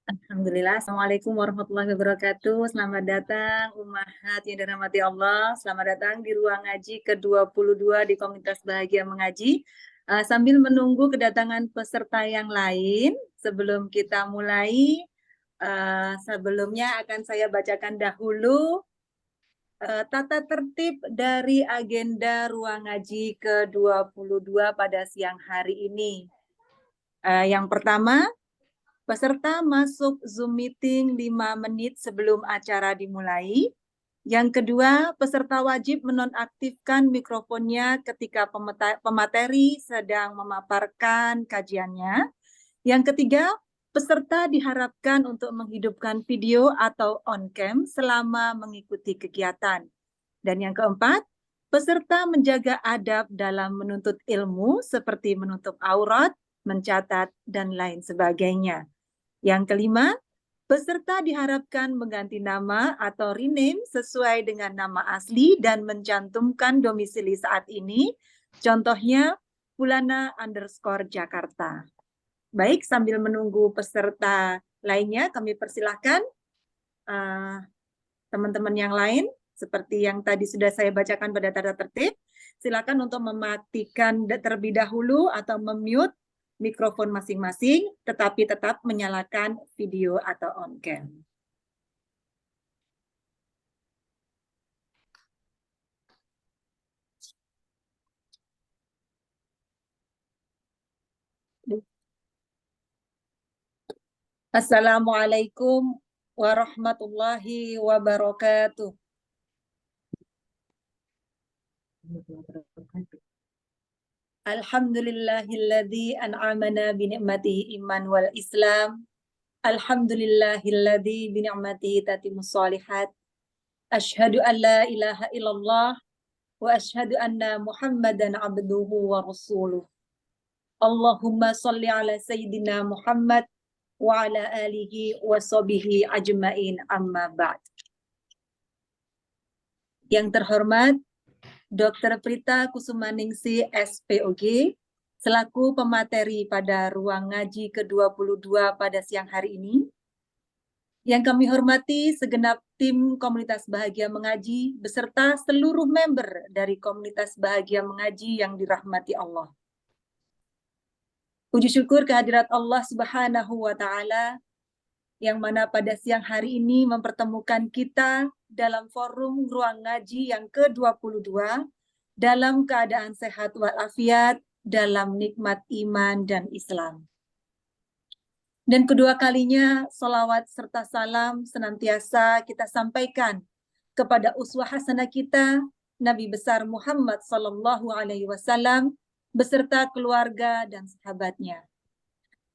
Alhamdulillah. Assalamualaikum warahmatullahi wabarakatuh. Selamat datang Ummahat yang dirahmati Allah. Selamat datang di ruang ngaji ke-22 di Komunitas Bahagia Mengaji. Sambil menunggu kedatangan peserta yang lain, sebelum kita mulai, sebelumnya akan saya bacakan dahulu tata tertib dari agenda ruang ngaji ke-22 pada siang hari ini. Yang pertama, peserta masuk Zoom meeting 5 menit sebelum acara dimulai. Yang kedua, peserta wajib menonaktifkan mikrofonnya ketika pemateri sedang memaparkan kajiannya. Yang ketiga, peserta diharapkan untuk menghidupkan video atau on-cam selama mengikuti kegiatan. Dan yang keempat, peserta menjaga adab dalam menuntut ilmu seperti menutup aurat, mencatat, dan lain sebagainya. Yang kelima, peserta diharapkan mengganti nama atau rename sesuai dengan nama asli dan mencantumkan domisili saat ini. Contohnya, Pulana_Jakarta. Baik, sambil menunggu peserta lainnya, kami persilahkan teman-teman yang lain, seperti yang tadi sudah saya bacakan pada tata tertib, silakan untuk mematikan terlebih dahulu atau memute mikrofon masing-masing, tetapi tetap menyalakan video atau on-cam. Assalamualaikum warahmatullahi wabarakatuh. Alhamdulillahilladzi an'amana bini'matihi iman wal islam. Alhamdulillahilladzi bini'matihi tatimmus shalihat. Asyhadu an la ilaha illallah wa asyhadu anna Muhammadan abduhu wa rasuluh. Allahumma salli ala sayyidina Muhammad wa ala alihi wa sahbihi ajmain, amma ba'd. Yang terhormat Dr. Prita Kusumaningsih SPOG selaku pemateri pada ruang ngaji ke-22 pada siang hari ini. Yang kami hormati segenap tim Komunitas Bahagia Mengaji beserta seluruh member dari Komunitas Bahagia Mengaji yang dirahmati Allah. Puji syukur kehadirat Allah Subhanahu wa Ta'ala yang mana pada siang hari ini mempertemukan kita dalam forum ruang ngaji yang ke-22 dalam keadaan sehat walafiat, dalam nikmat iman dan Islam. Dan kedua kalinya, salawat serta salam senantiasa kita sampaikan kepada uswah hasanah kita, Nabi besar Muhammad SAW, beserta keluarga dan sahabatnya.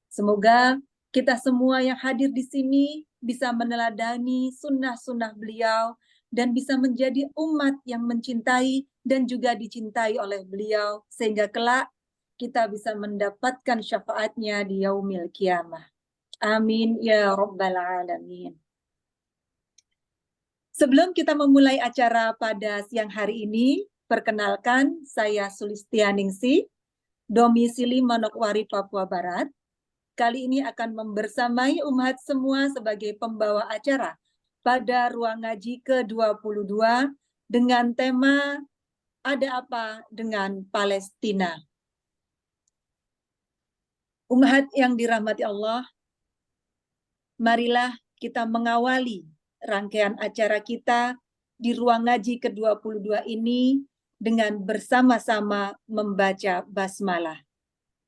Semoga kita semua yang hadir di sini bisa meneladani sunnah-sunnah beliau dan bisa menjadi umat yang mencintai dan juga dicintai oleh beliau sehingga kelak kita bisa mendapatkan syafaatnya di yaumil kiamah. Amin ya rabbal alamin. Sebelum kita memulai acara pada siang hari ini, perkenalkan saya Sulistianingsih, domisili Manokwari, Papua Barat. Kali ini akan membersamai umat semua sebagai pembawa acara pada ruang ngaji ke-22 dengan tema Ada Apa Dengan Palestina. Umat yang dirahmati Allah, marilah kita mengawali rangkaian acara kita di ruang ngaji ke-22 ini dengan bersama-sama membaca basmalah.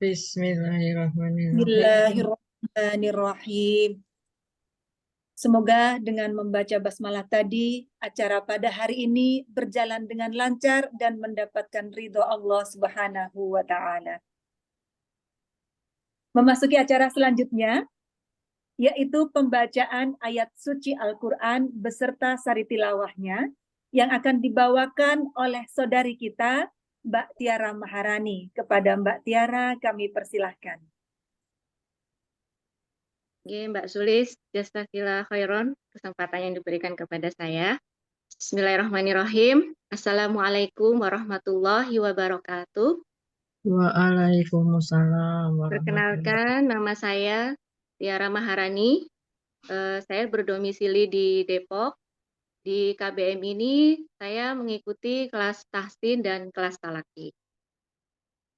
Bismillahirrahmanirrahim. Bismillahirrahmanirrahim. Semoga dengan membaca basmalah tadi, acara pada hari ini berjalan dengan lancar dan mendapatkan ridho Allah Subhanahu wa Ta'ala. Memasuki acara selanjutnya, yaitu pembacaan ayat suci Al-Quran beserta sari tilawahnya yang akan dibawakan oleh saudari kita, Mbak Tiara Maharani. Kepada Mbak Tiara kami persilahkan. Mbak Sulis, Jazakillah khairon kesempatan yang diberikan kepada saya. Bismillahirrahmanirrahim. Assalamualaikum warahmatullahi wabarakatuh. Waalaikumsalam warahmatullahi. Perkenalkan, nama saya Tiara Maharani. Saya berdomisili di Depok. Di KBM ini saya mengikuti kelas tahsin dan kelas talaki.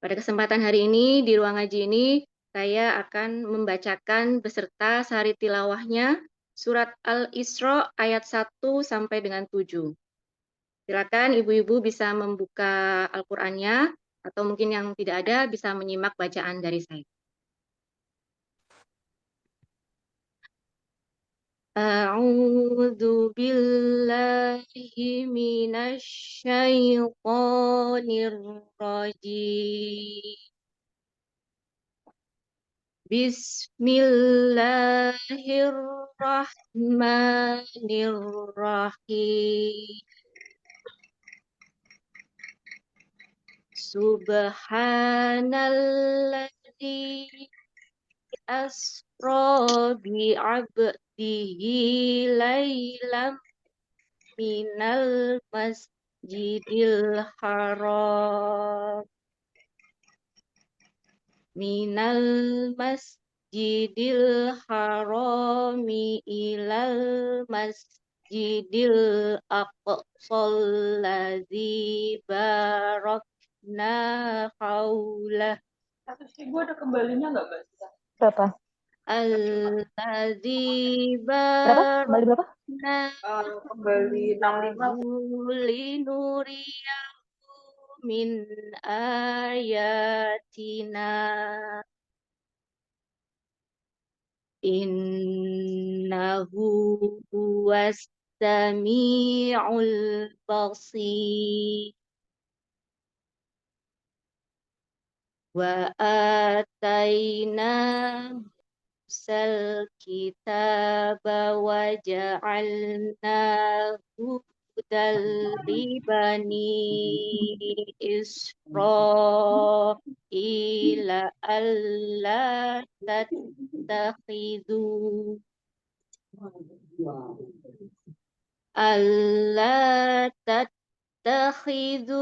Pada kesempatan hari ini, di ruang ngaji ini, saya akan membacakan beserta sari tilawahnya surat Al-Isra ayat 1 sampai dengan 7. Silakan ibu-ibu bisa membuka Al-Qur'annya, atau mungkin yang tidak ada bisa menyimak bacaan dari saya. A'udzu billahi minasy syaithanir rajim. Bismillahirrahmanirrahim. Subhanalladzi asra bi'abdihi laylam minal masjidil haram ilal masjidil aqsal ladzi barakna haulah. Gue ada kembalinya nggak, Mbak? Berapa? Alladzi Berapa? Kembali berapa? barakna Kembali 65. linuriyahu min ayatina. Innahu huwas sami'ul basir. Wa atayna Musal kitaba wa ja'alnahu hudal libani Isra'ila alla tattakhidhu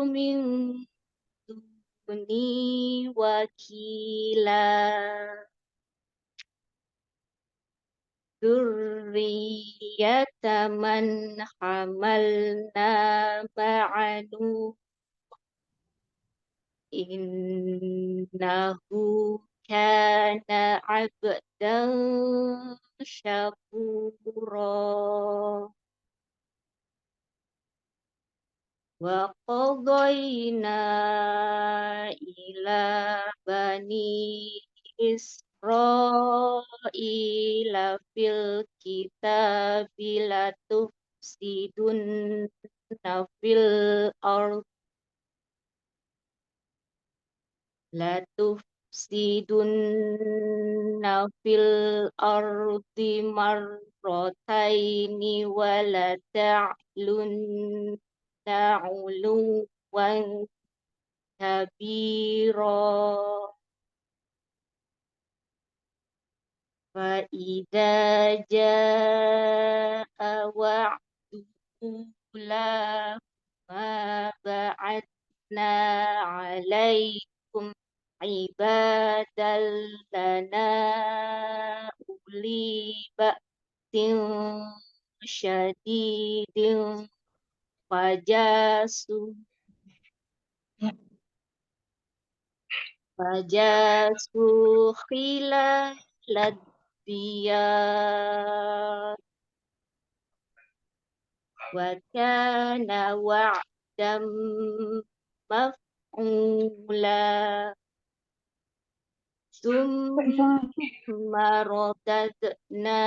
min duni wakila. Dzurriyyata man hamalna ma'anu innahu kana 'abdan syakura. Wa qadayna ila bani Israila fil kitabi latufsidunna fil ard ardi marrataini wa la ta'lunna 'uluwan kabira. Fa'idza jaa'a wa'du ulahuma ba'atna 'alaikum ibadan lana uli ba'sin syadidin fajasu khilal diyar wa kana wa'dam maf'ula. Summa radadna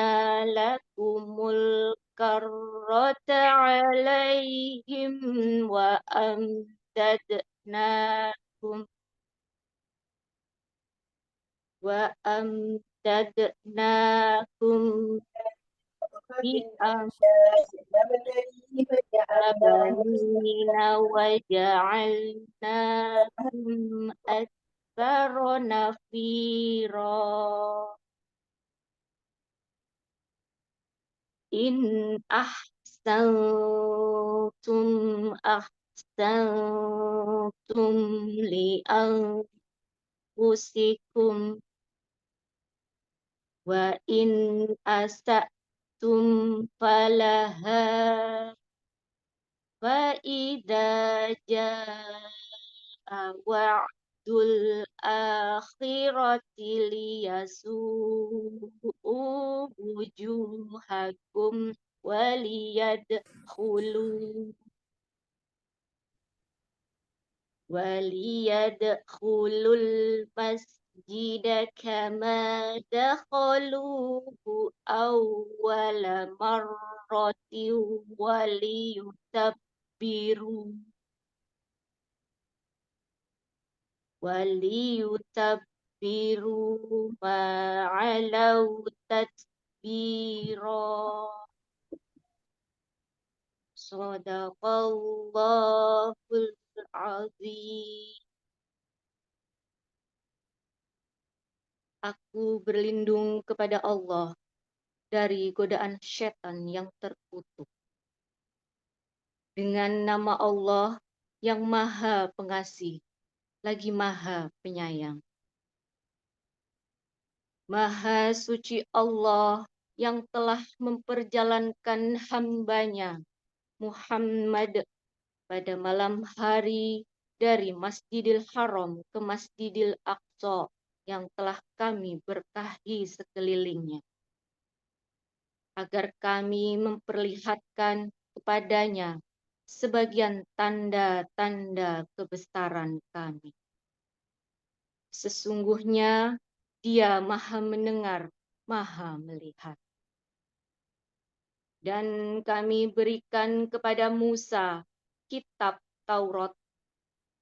lakumul karrata 'alaihim wa amdadnakum bi banina wa ja'alnakum aktsara nafira. in ahsantum ahsantum li anfusikum wa in asatum falaha wa idza jaa wa'dul akhirati liyasu'u wujuhakum waliyadkhulul masjida kama dakhaluhu awwala marratin waliyutabbiru ma'alau tatbira. Shadaqallahul azim. Aku berlindung kepada Allah dari godaan setan yang terkutuk. Dengan nama Allah yang Maha Pengasih, lagi Maha Penyayang. Maha suci Allah yang telah memperjalankan hambanya Muhammad pada malam hari dari Masjidil Haram ke Masjidil Aqsa yang telah kami berkahi sekelilingnya, agar kami memperlihatkan kepadanya sebagian tanda-tanda kebesaran kami. Sesungguhnya Dia Maha Mendengar, Maha Melihat. Dan kami berikan kepada Musa kitab Taurat,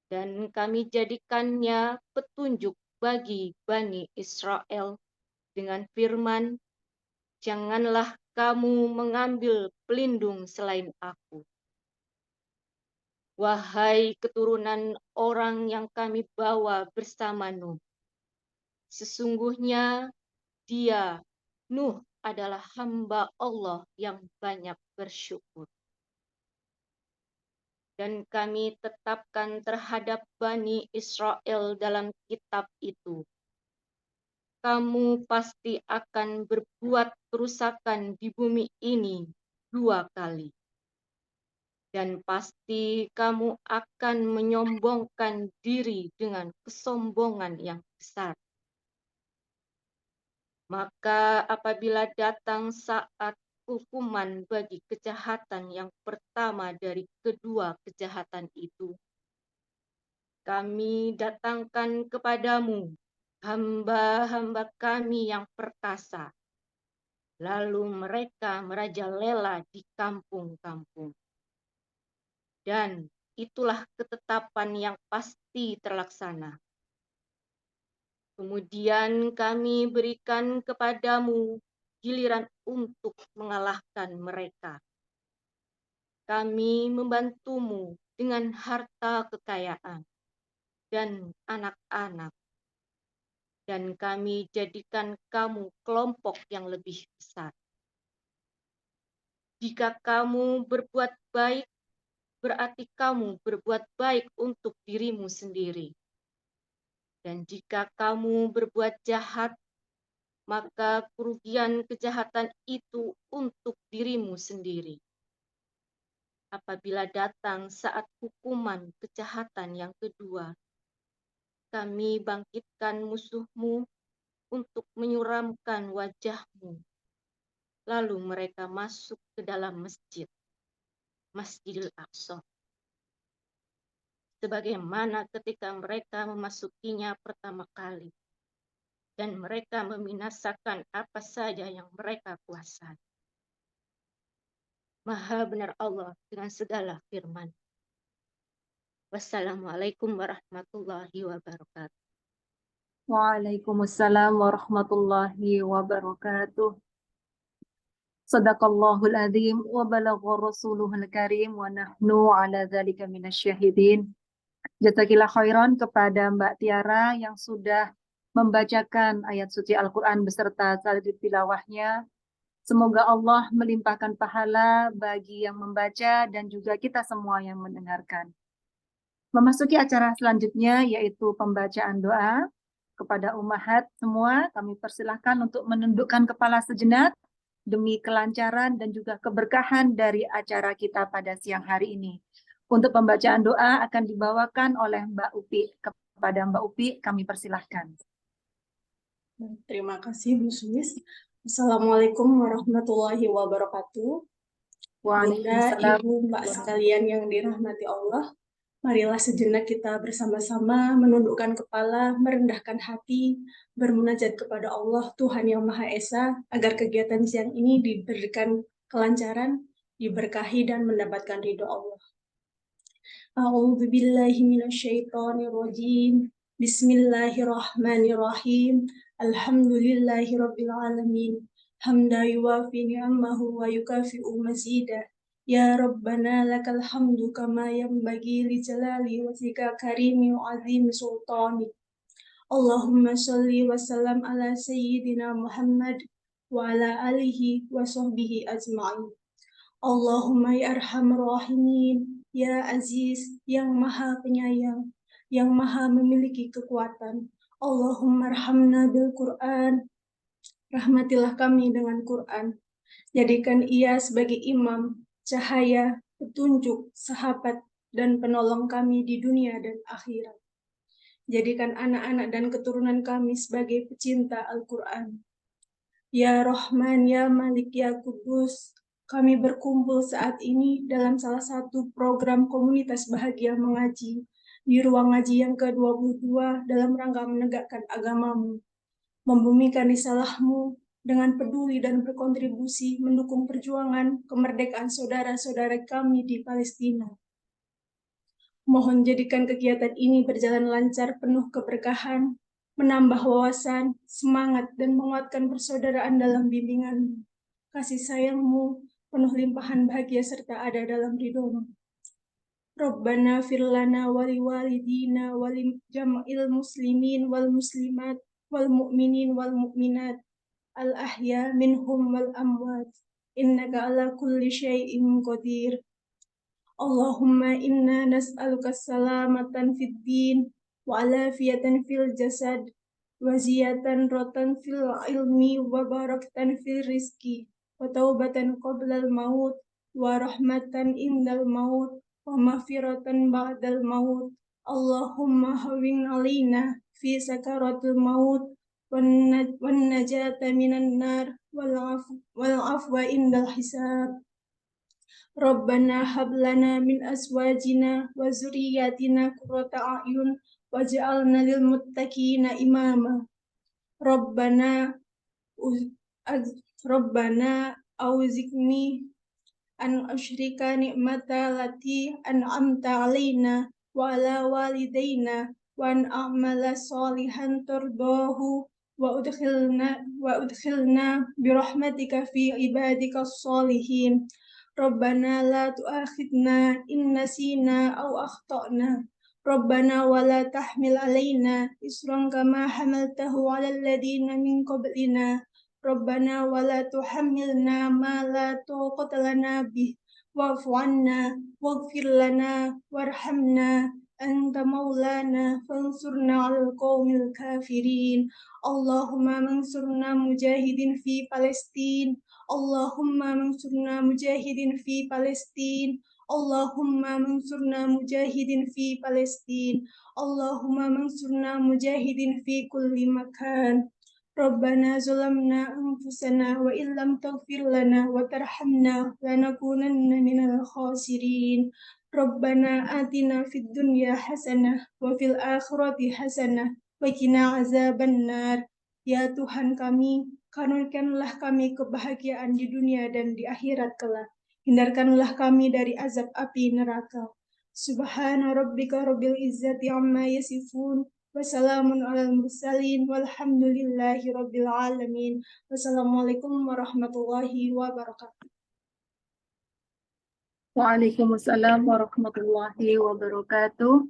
dan kami jadikannya petunjuk bagi Bani Israel dengan firman, janganlah kamu mengambil pelindung selain aku. Wahai keturunan orang yang kami bawa bersama Nuh, sesungguhnya dia, Nuh, adalah hamba Allah yang banyak bersyukur. Dan kami tetapkan terhadap Bani Israel dalam kitab itu, kamu pasti akan berbuat kerusakan di bumi ini 2 kali. Dan pasti kamu akan menyombongkan diri dengan kesombongan yang besar. Maka apabila datang saat hukuman bagi kejahatan yang pertama dari kedua kejahatan itu, kami datangkan kepadamu hamba-hamba kami yang perkasa, lalu mereka merajalela di kampung-kampung. Dan itulah ketetapan yang pasti terlaksana. Kemudian kami berikan kepadamu giliran untuk mengalahkan mereka. Kami membantumu dengan harta kekayaan dan anak-anak. Dan kami jadikan kamu kelompok yang lebih besar. Jika kamu berbuat baik, berarti kamu berbuat baik untuk dirimu sendiri. Dan jika kamu berbuat jahat, maka kerugian kejahatan itu untuk dirimu sendiri. Apabila datang saat hukuman kejahatan yang kedua, kami bangkitkan musuhmu untuk menyuramkan wajahmu. Lalu mereka masuk ke dalam masjid, Masjidil Aqsa. Sebagaimana ketika mereka memasukinya pertama kali, dan mereka membinasakan apa saja yang mereka kuasai. Maha benar Allah dengan segala firman. Wassalamualaikum warahmatullahi wabarakatuh. Waalaikumsalam warahmatullahi wabarakatuh. Sadaqallahul azim wa balagha rasuluhul karim wa nahnu ala dzalika minasyahidin. Jazakillah khairan kepada Mbak Tiara yang sudah membacakan ayat suci Al-Quran beserta salib tilawahnya. Semoga Allah melimpahkan pahala bagi yang membaca dan juga kita semua yang mendengarkan. Memasuki acara selanjutnya yaitu pembacaan doa. Kepada ummahat semua, kami persilahkan untuk menundukkan kepala sejenak demi kelancaran dan juga keberkahan dari acara kita pada siang hari ini. Untuk pembacaan doa akan dibawakan oleh Mbak Upi. Kepada Mbak Upi, kami persilahkan. Terima kasih Bu Suis. Assalamualaikum warahmatullahi wabarakatuh. Bunda, Waalaikumsalam. Ibu, Mbak sekalian yang dirahmati Allah, marilah sejenak kita bersama-sama menundukkan kepala, merendahkan hati, bermunajat kepada Allah Tuhan Yang Maha Esa, agar kegiatan siang ini diberikan kelancaran, diberkahi dan mendapatkan ridho Allah. A'udzu billahi minasyaitonir rajim. Bismillahirrahmanirrahim. Alhamdulillahirabbil alamin. Hamda yuwafi ni'amahu wa yukafi'u mazidah. Ya Rabbana lakal hamdu kama yanbaghi li jalali wajhika karimi wa azimi sultani. Allahumma sholli wa sallam ala sayyidina Muhammad wa ala alihi wa sahbihi ajma'in. Allahumma ya arhamar rahimin, ya aziz, yang maha penyayang, yang maha memiliki kekuatan. Allahumma arhamna bil Qur'an, rahmatilah kami dengan Quran. Jadikan ia sebagai imam, cahaya, petunjuk, sahabat, dan penolong kami di dunia dan akhirat. Jadikan anak-anak dan keturunan kami sebagai pecinta Al-Quran. Ya Rahman, Ya Malik, Ya Kudus, kami berkumpul saat ini dalam salah satu program komunitas bahagia mengaji di ruang ngaji yang ke-22 dalam rangka menegakkan agamamu, membumikan risalahmu dengan peduli dan berkontribusi mendukung perjuangan kemerdekaan saudara-saudara kami di Palestina. Mohon jadikan kegiatan ini berjalan lancar, penuh keberkahan, menambah wawasan, semangat, dan menguatkan persaudaraan dalam bimbingan. Kasih sayangmu, penuh limpahan bahagia serta ada dalam ridhomu. Rabbana firlana wali walidina wali jam'il muslimin wal muslimat wal mu'minin wal mu'minat al ahya minhum wal amwat innaka ala kulli syai'in qadir. Allahumma inna nas'aluka salamatan fid din wa alafiyatan fil jasad wa ziyatan rotan fil ilmi wa barakatan fil rizki wa taubatan qablal maut wa rahmatan indal maut wa maghfiratan ba'dal maut. Allahumma hawin alina fi sakaratul maut wan najata minan nar wal afwa indal hisab. Rabbana hab lana min azwajina wa zurriyyatina qurrata a'yun waj'alna lil muttaqina imama. Rabbana auzikni an asyrika ni'mata lati an'amta alaina wa ala walidaina wa an a'mala salihan tardahu wa udkhilna birahmatika fi ibadika salihin. Rabbana la tu'akhidna in nasina aw akhtana. Rabbana wa la tahmil alaina isran kama hamaltahu 'alal ladina min qablina. Rabbana wa la tuhammilna ma la taqata lana bih. Wa'fu 'anna waghfir lana warhamna anta maulana fansurna 'alal qaumil kafirin. Allahumma mansurna mujahidin fi Palestin. Allahumma mansurna mujahidin fi Palestin. Allahumma mansurna mujahidin fi Palestin. Allahumma mansurna mujahidin fi kulli makan. Rabbana zalamna anfusana wa illam taghfir lana wa tarhamna lanakunanna minal khasirin. Rabbana atina fid dunya hasanah wa fil akhirati hasanah wa qina azabannar. Ya Tuhan kami, karuniakanlah kami kebahagiaan di dunia dan di akhirat kelak. Hindarkanlah kami dari azab api neraka. Subhana rabbika rabbil izzati amma yasifun. Wassalamun alal mursalin. Walhamdulillahi rabbil alamin. Wassalamualaikum warahmatullahi wabarakatuh. Waalaikumsalam warahmatullahi wabarakatuh.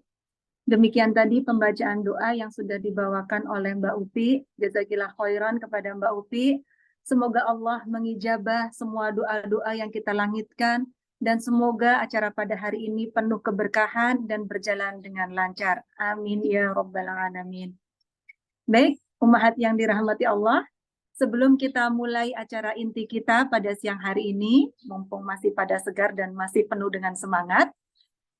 Demikian tadi pembacaan doa yang sudah dibawakan oleh Mbak Upi. Jazakillah khairan kepada Mbak Upi. Semoga Allah mengijabah semua doa-doa yang kita langitkan, dan semoga acara pada hari ini penuh keberkahan dan berjalan dengan lancar. Amin ya Rabbal Alamin. Baik, ummahat yang dirahmati Allah, sebelum kita mulai acara inti kita pada siang hari ini, mumpung masih pada segar dan masih penuh dengan semangat,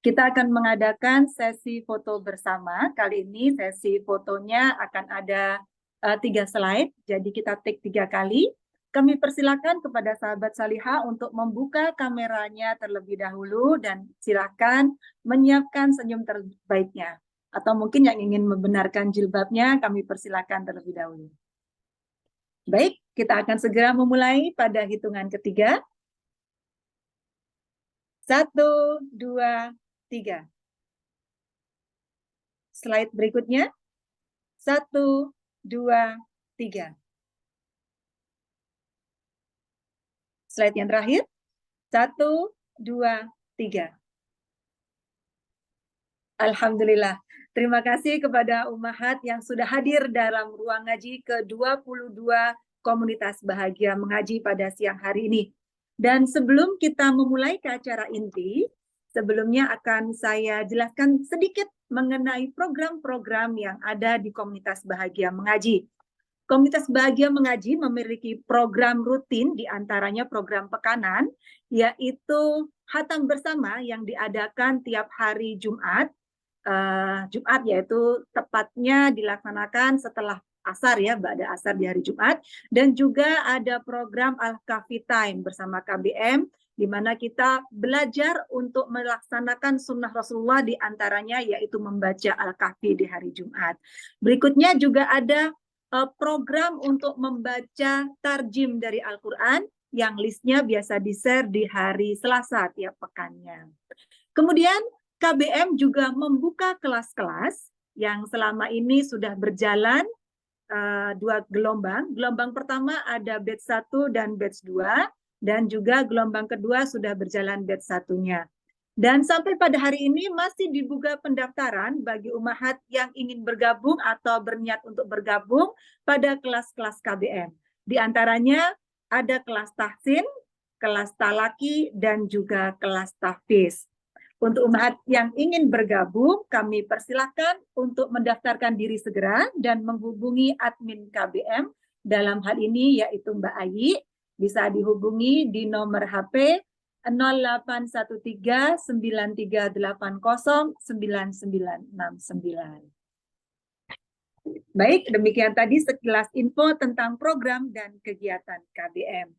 kita akan mengadakan sesi foto bersama. Kali ini sesi fotonya akan ada 3 slide, jadi kita take 3 kali. Kami persilakan kepada sahabat Salihah untuk membuka kameranya terlebih dahulu dan silakan menyiapkan senyum terbaiknya. Atau mungkin yang ingin membenarkan jilbabnya, kami persilakan terlebih dahulu. Baik, kita akan segera memulai pada hitungan ketiga. 1, 2, 3. Slide berikutnya. 1, 2, 3. Slide yang terakhir. 1, 2, 3. Alhamdulillah. Terima kasih kepada ummahat yang sudah hadir dalam ruang ngaji ke-22 Komunitas Bahagia Mengaji pada siang hari ini. Dan sebelum kita memulai ke acara inti, sebelumnya akan saya jelaskan sedikit mengenai program-program yang ada di Komunitas Bahagia Mengaji. Komunitas Bahagia Mengaji memiliki program rutin, diantaranya program pekanan, yaitu Khatam Bersama yang diadakan tiap hari Jumat. Jumat yaitu tepatnya dilaksanakan setelah asar ya, ba'da asar di hari Jumat. Dan juga ada program Al-Kahfi Time bersama KBM, di mana kita belajar untuk melaksanakan sunnah Rasulullah, diantaranya yaitu membaca Al-Kahfi di hari Jumat. Berikutnya juga ada program untuk membaca tarjim dari Al-Quran yang listnya biasa di-share di hari Selasa tiap pekannya. Kemudian KBM juga membuka kelas-kelas yang selama ini sudah berjalan 2 gelombang. Gelombang pertama ada batch 1 dan batch 2, dan juga gelombang kedua sudah berjalan batch 1-nya. Dan sampai pada hari ini masih dibuka pendaftaran bagi ummahat yang ingin bergabung atau berniat untuk bergabung pada kelas-kelas KBM. Di antaranya ada kelas tahsin, kelas talaki, dan juga kelas tahfiz. Untuk ummahat yang ingin bergabung, kami persilakan untuk mendaftarkan diri segera dan menghubungi admin KBM dalam hal ini yaitu Mbak Ayi. Bisa dihubungi di nomor HP 0813-9380-9969. Baik, demikian tadi sekilas info tentang program dan kegiatan KBM.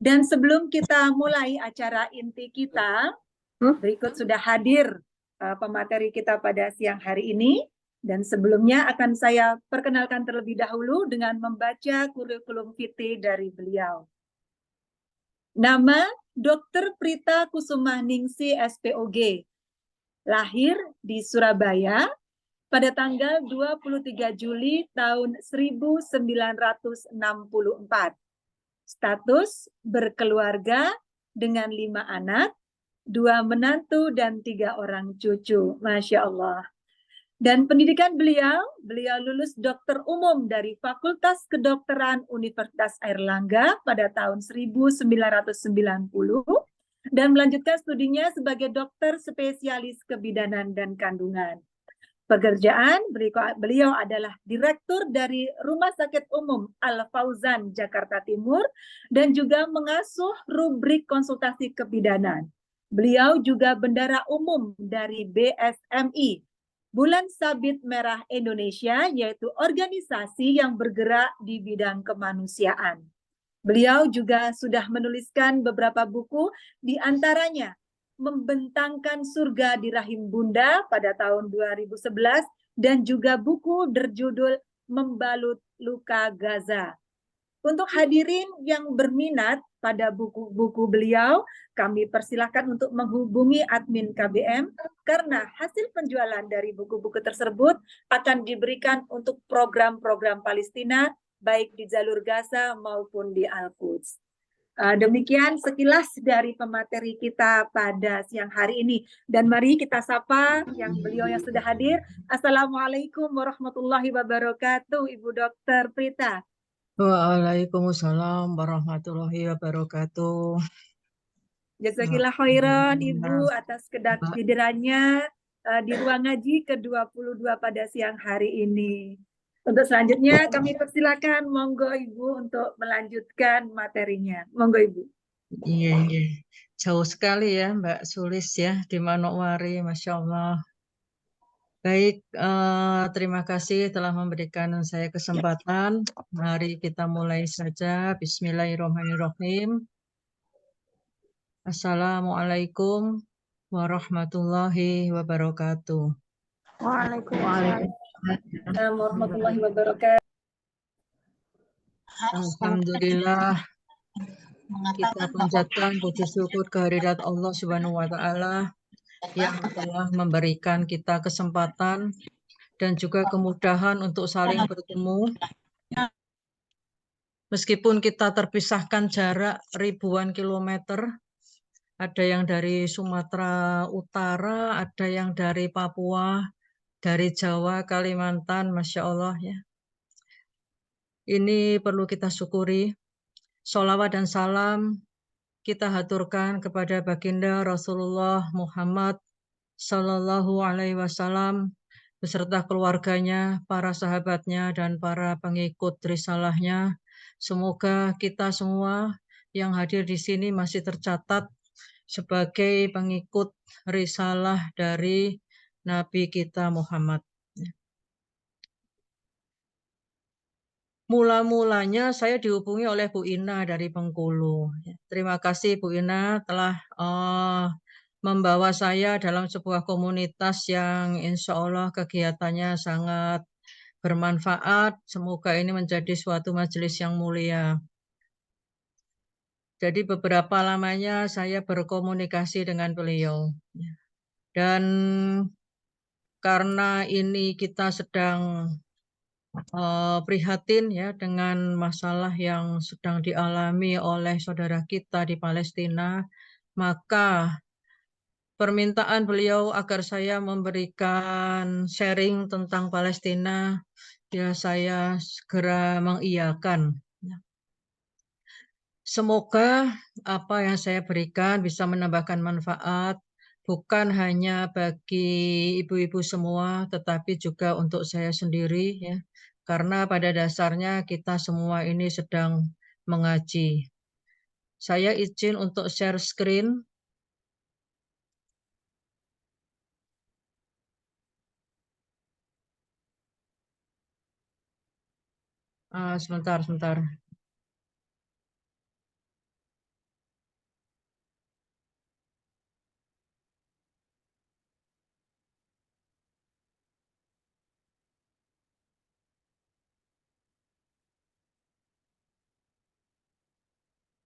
Dan sebelum kita mulai acara inti kita, berikut sudah hadir pemateri kita pada siang hari ini. Dan sebelumnya akan saya perkenalkan terlebih dahulu dengan membaca kurikulum vitae dari beliau. Nama Dr. Prita Kusuma Ningsi SPOG, lahir di Surabaya pada tanggal 23 Juli tahun 1964. Status berkeluarga dengan 5 anak, 2 menantu dan 3 orang cucu. Masya Allah. Dan pendidikan beliau lulus dokter umum dari Fakultas Kedokteran Universitas Airlangga pada tahun 1990 dan melanjutkan studinya sebagai dokter spesialis kebidanan dan kandungan. Pekerjaan beliau adalah direktur dari Rumah Sakit Umum Al-Fauzan, Jakarta Timur, dan juga mengasuh rubrik konsultasi kebidanan. Beliau juga bendara umum dari BSMI, Bulan Sabit Merah Indonesia, yaitu organisasi yang bergerak di bidang kemanusiaan. Beliau juga sudah menuliskan beberapa buku, di antaranya Membentangkan Surga di Rahim Bunda pada tahun 2011, dan juga buku berjudul Membalut Luka Gaza. Untuk hadirin yang berminat pada buku-buku beliau, kami persilahkan untuk menghubungi admin KBM karena hasil penjualan dari buku-buku tersebut akan diberikan untuk program-program Palestina, baik di jalur Gaza maupun di Al-Quds. Demikian sekilas dari pemateri kita pada siang hari ini. Dan mari kita sapa beliau yang sudah hadir. Assalamualaikum warahmatullahi wabarakatuh, Ibu Dr. Prita. Waalaikumsalam warahmatullahi wabarakatuh. Jazakillah khairan Alhamdulillah. Ibu atas kehadirannya di ruang ngaji ke-22 pada siang hari ini. Untuk selanjutnya kami persilakan monggo Ibu untuk melanjutkan materinya. Monggo Ibu. Iya, iya. Jauh sekali ya Mbak Sulis ya di Manokwari, Masya Allah. Baik, terima kasih telah memberikan saya kesempatan. Mari kita mulai saja. Bismillahirrahmanirrahim. Assalamualaikum warahmatullahi wabarakatuh. Waalaikumsalam. Assalamualaikum warahmatullahi wabarakatuh. Alhamdulillah, kita panjatkan puji syukur kehadirat Allah Subhanahu wa Ta'ala yang telah memberikan kita kesempatan dan juga kemudahan untuk saling bertemu. Meskipun kita terpisahkan jarak ribuan kilometer, ada yang dari Sumatera Utara, ada yang dari Papua, dari Jawa, Kalimantan, Masya Allah ya. Ini perlu kita syukuri. Sholawat dan salam kita haturkan kepada baginda Rasulullah Muhammad Sallallahu Alaihi Wasallam beserta keluarganya, para sahabatnya, dan para pengikut risalahnya. Semoga kita semua yang hadir di sini masih tercatat sebagai pengikut risalah dari Nabi kita Muhammad. Mula-mulanya saya dihubungi oleh Bu Ina dari Bengkulu. Terima kasih Bu Ina telah membawa saya dalam sebuah komunitas yang insya Allah kegiatannya sangat bermanfaat. Semoga ini menjadi suatu majelis yang mulia. Jadi beberapa lamanya saya berkomunikasi dengan beliau. Dan karena ini kita sedang prihatin ya dengan masalah yang sedang dialami oleh saudara kita di Palestina, maka permintaan beliau agar saya memberikan sharing tentang Palestina, ya saya segera mengiyakan. Semoga apa yang saya berikan bisa menambahkan manfaat, bukan hanya bagi ibu-ibu semua, tetapi juga untuk saya sendiri ya. Karena pada dasarnya kita semua ini sedang mengaji. Saya izin untuk share screen. Sebentar.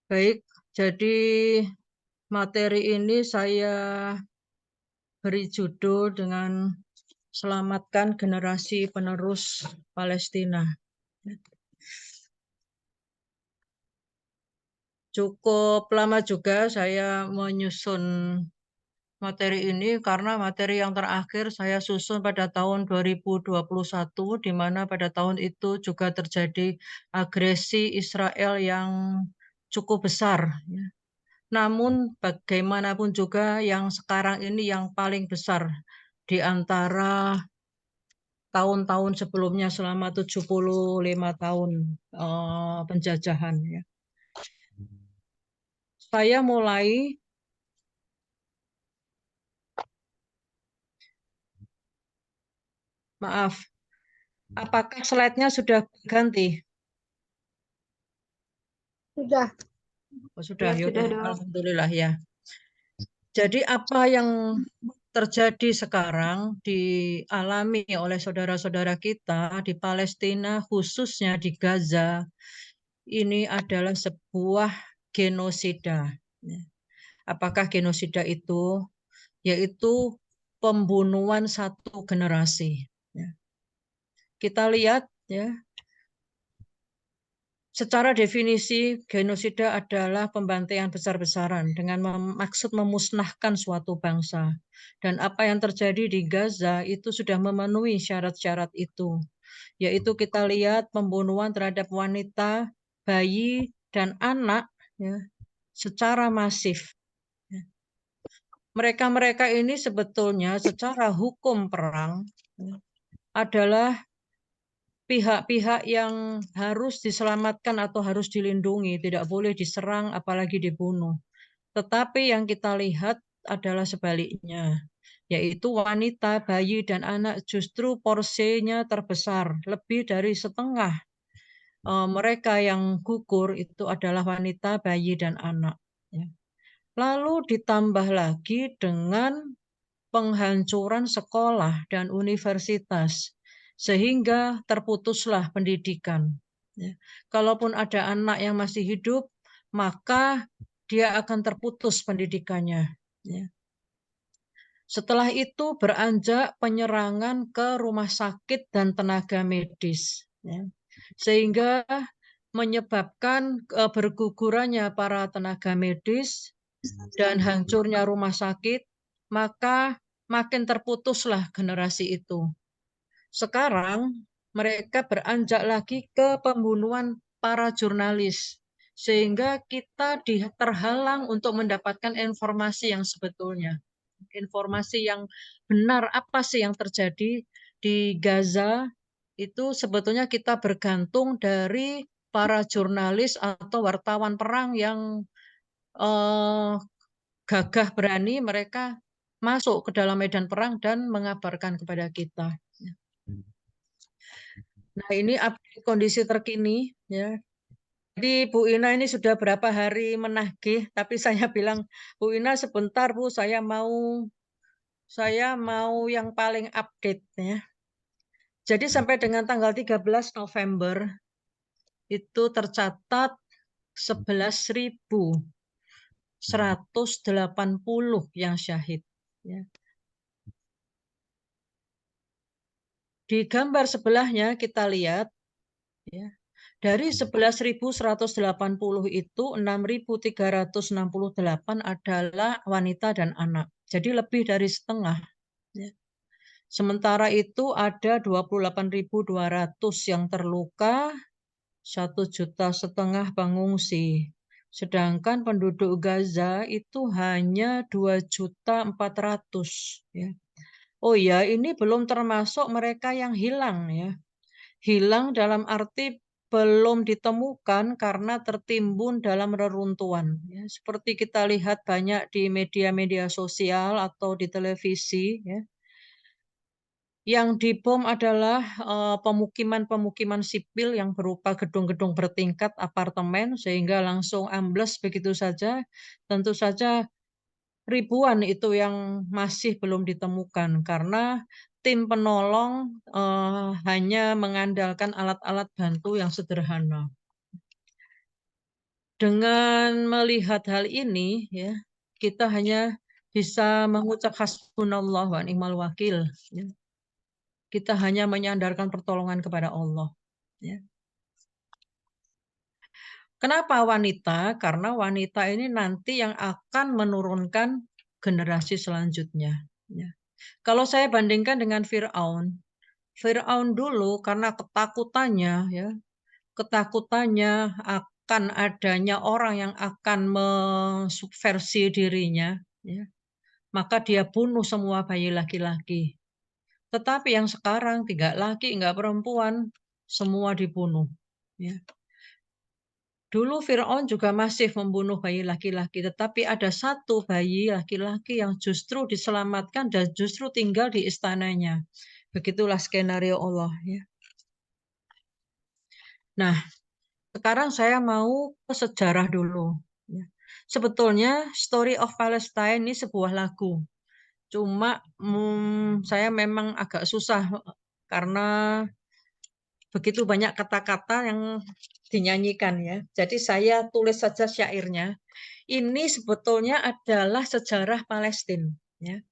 Baik, jadi materi ini saya beri judul dengan Selamatkan Generasi Penerus Palestina. Cukup lama juga saya menyusun materi ini karena materi yang terakhir saya susun pada tahun 2021, di mana pada tahun itu juga terjadi agresi Israel yang cukup besar. Namun bagaimanapun juga yang sekarang ini yang paling besar di antara tahun-tahun sebelumnya selama 75 tahun penjajahan. Ya. Saya mulai maaf, apakah slide-nya sudah ganti? Sudah. Oh, sudah, Ya, yaudah. sudah. Alhamdulillah ya. Jadi apa yang terjadi sekarang dialami oleh saudara-saudara kita di Palestina, khususnya di Gaza, ini adalah sebuah genosida. Apakah genosida itu? Yaitu pembunuhan satu generasi. Kita lihat ya. Secara definisi, genosida adalah pembantaian besar-besaran dengan maksud memusnahkan suatu bangsa. Dan apa yang terjadi di Gaza itu sudah memenuhi syarat-syarat itu. yaitu kita lihat pembunuhan terhadap wanita, bayi, dan anak ya, secara masif. Mereka-mereka ini sebetulnya secara hukum perang ya, adalah pihak-pihak yang harus diselamatkan atau harus dilindungi, tidak boleh diserang apalagi dibunuh. Tetapi yang kita lihat adalah sebaliknya, yaitu wanita, bayi, dan anak justru porsinya terbesar. Lebih dari setengah mereka yang gugur itu adalah wanita, bayi, dan anak. Ya. Lalu ditambah lagi dengan penghancuran sekolah dan universitas, sehingga terputuslah pendidikan. Ya. Kalaupun ada anak yang masih hidup, maka dia akan terputus pendidikannya. Ya. Setelah itu beranjak penyerangan ke rumah sakit dan tenaga medis. Ya. Sehingga menyebabkan bergugurannya para tenaga medis dan hancurnya rumah sakit, maka makin terputuslah generasi itu. Sekarang mereka beranjak lagi ke pembunuhan para jurnalis, sehingga kita terhalang untuk mendapatkan informasi yang sebetulnya. Informasi yang benar apa sih yang terjadi di Gaza, itu sebetulnya kita bergantung dari para jurnalis atau wartawan perang yang gagah berani, mereka masuk ke dalam medan perang dan mengabarkan kepada kita. Nah, ini update kondisi terkini ya. Jadi Bu Ina ini sudah berapa hari menagih, tapi saya bilang, Bu Ina sebentar Bu, saya mau yang paling update ya. Jadi sampai dengan tanggal 13 November itu tercatat 11.180 yang syahid. Ya. Di gambar sebelahnya kita lihat, ya, dari 11.180 itu 6.368 adalah wanita dan anak. Jadi lebih dari setengah. Ya. Sementara itu ada 28.200 yang terluka, 1,5 juta pengungsi. Sedangkan penduduk Gaza itu hanya 2.400.000. Ya. Oh ya, ini belum termasuk mereka yang hilang ya. Hilang dalam arti belum ditemukan karena tertimbun dalam reruntuhan. Ya, seperti kita lihat banyak di media-media sosial atau di televisi. Ya. Yang dibom adalah pemukiman-pemukiman sipil yang berupa gedung-gedung bertingkat apartemen sehingga langsung ambles begitu saja. Tentu saja ribuan itu yang masih belum ditemukan karena tim penolong hanya mengandalkan alat-alat bantu yang sederhana. Dengan melihat hal ini, ya, kita hanya bisa mengucap hasbunallah wa ni'mal wakil. Ya. Kita hanya menyandarkan pertolongan kepada Allah. Ya. Kenapa wanita? Karena wanita ini nanti yang akan menurunkan generasi selanjutnya. Ya. Kalau saya bandingkan dengan Fir'aun, Fir'aun dulu karena ketakutannya akan adanya orang yang akan mensubversi dirinya, ya, maka dia bunuh semua bayi laki-laki. Tetapi yang sekarang tidak laki, enggak perempuan, semua dibunuh. Ya. Dulu Fir'aun juga masih membunuh bayi laki-laki, tetapi ada satu bayi laki-laki yang justru diselamatkan dan justru tinggal di istananya. Begitulah skenario Allah. Ya. Nah, sekarang saya mau ke sejarah dulu. Ya. Sebetulnya Story of Palestine ini sebuah lagu. Cuma saya memang agak susah karena begitu banyak kata-kata yang dinyanyikan ya. Jadi saya tulis saja syairnya. Ini sebetulnya adalah sejarah Palestina. Ya.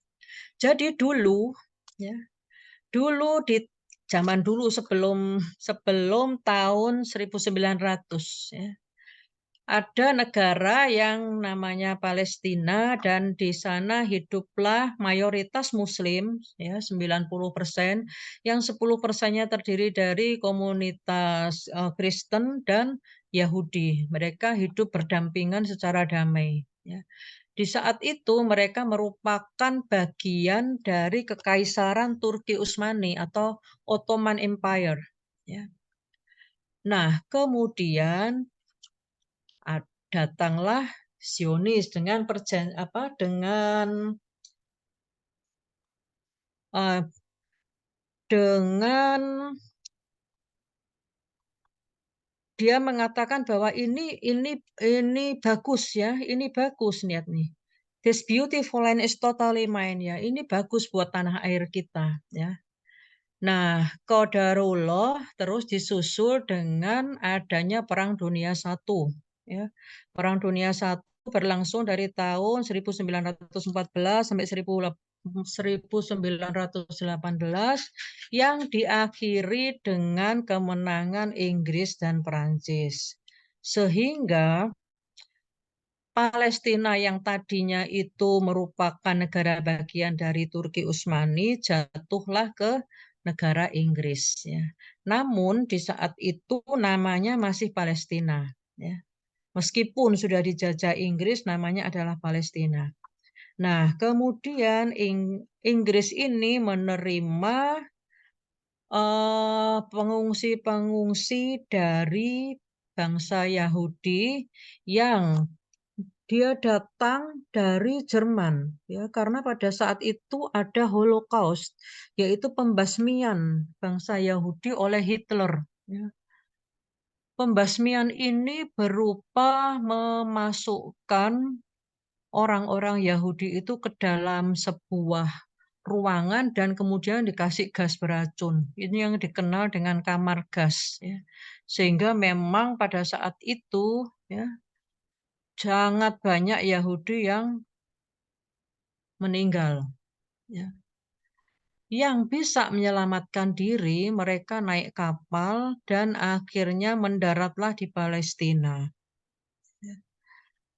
Jadi dulu, ya, dulu di zaman dulu sebelum tahun 1900, ya, ada negara yang namanya Palestina dan di sana hiduplah mayoritas Muslim ya 90%, yang 10%-nya terdiri dari komunitas Kristen dan Yahudi. Mereka hidup berdampingan secara damai ya. Di saat itu mereka merupakan bagian dari Kekaisaran Turki Utsmani atau Ottoman Empire ya. Nah, kemudian datanglah Zionis dengan dia mengatakan bahwa ini bagus ya, ini bagus niat nih. This beautiful land is totally mine ya. Ini bagus buat tanah air kita ya. Nah, qadarullah terus disusul dengan adanya Perang Dunia I ya. Perang Dunia I berlangsung dari tahun 1914 sampai 1918 yang diakhiri dengan kemenangan Inggris dan Prancis. Sehingga Palestina yang tadinya itu merupakan negara bagian dari Turki Utsmani jatuhlah ke negara Inggris ya. Namun di saat itu namanya masih Palestina ya. Meskipun sudah dijajah Inggris namanya adalah Palestina. Nah, kemudian Inggris ini menerima pengungsi-pengungsi dari bangsa Yahudi yang dia datang dari Jerman ya, karena pada saat itu ada Holocaust, yaitu pembasmian bangsa Yahudi oleh Hitler ya. Pembasmian ini berupa memasukkan orang-orang Yahudi itu ke dalam sebuah ruangan dan kemudian dikasih gas beracun. Ini yang dikenal dengan kamar gas ya. Sehingga memang pada saat itu ya sangat banyak Yahudi yang meninggal ya. Yang bisa menyelamatkan diri, mereka naik kapal dan akhirnya mendaratlah di Palestina.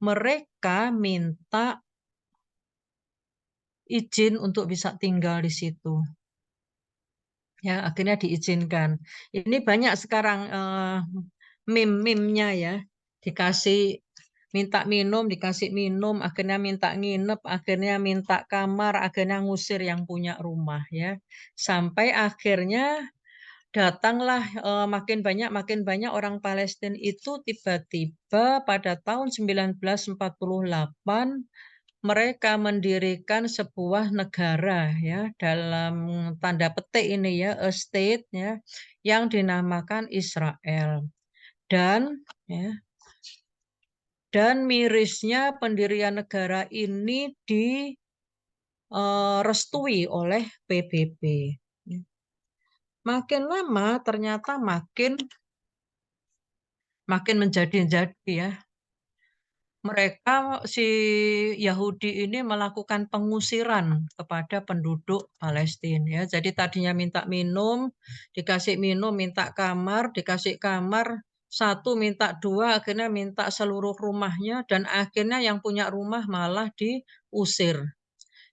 Mereka minta izin untuk bisa tinggal di situ. Ya, akhirnya diizinkan. Ini banyak sekarang meme-nya ya. Dikasih minta minum, dikasih minum, akhirnya minta nginep, akhirnya minta kamar, akhirnya ngusir yang punya rumah ya. Sampai akhirnya datanglah makin banyak orang Palestina itu tiba-tiba pada tahun 1948 mereka mendirikan sebuah negara ya, dalam tanda petik ini ya, a state ya, yang dinamakan Israel. Dan mirisnya pendirian negara ini direstui oleh PBB. Makin lama ternyata makin menjadi-jadi ya. Mereka si Yahudi ini melakukan pengusiran kepada penduduk Palestina ya. Jadi tadinya minta minum, dikasih minum, minta kamar, dikasih kamar, satu minta dua, akhirnya minta seluruh rumahnya dan akhirnya yang punya rumah malah diusir.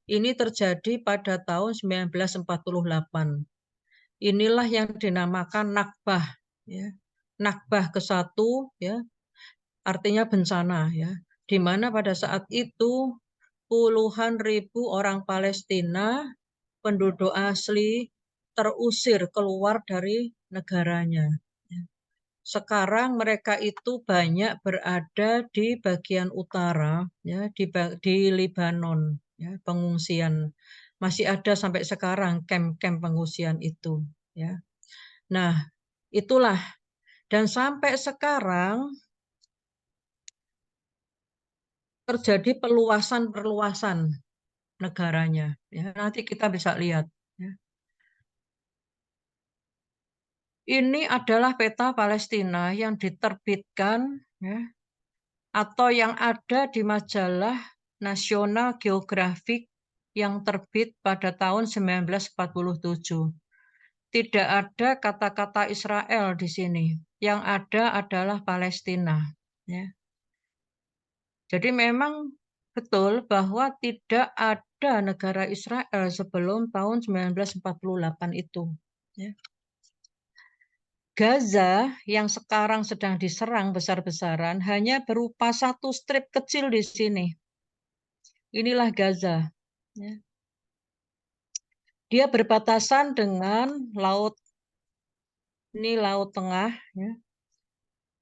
Ini terjadi pada tahun 1948. Inilah yang dinamakan Nakbah ya. Nakbah ke-1 ya. Artinya bencana ya, di mana pada saat itu puluhan ribu orang Palestina, penduduk asli terusir keluar dari negaranya. Sekarang mereka itu banyak berada di bagian utara, ya, di Lebanon, ya, pengungsian. Masih ada sampai sekarang kamp-kamp pengungsian itu. Ya. Nah, itulah. Dan sampai sekarang terjadi perluasan negaranya. Ya, nanti kita bisa lihat. Ya. Ini adalah peta Palestina yang diterbitkan ya, atau yang ada di majalah National Geographic yang terbit pada tahun 1947. Tidak ada kata-kata Israel di sini. Yang ada adalah Palestina. Ya. Jadi memang betul bahwa tidak ada negara Israel sebelum tahun 1948 itu. Ya. Gaza yang sekarang sedang diserang besar-besaran hanya berupa satu strip kecil di sini. Inilah Gaza. Ya. Dia berbatasan dengan laut, ini Laut Tengah. Ya.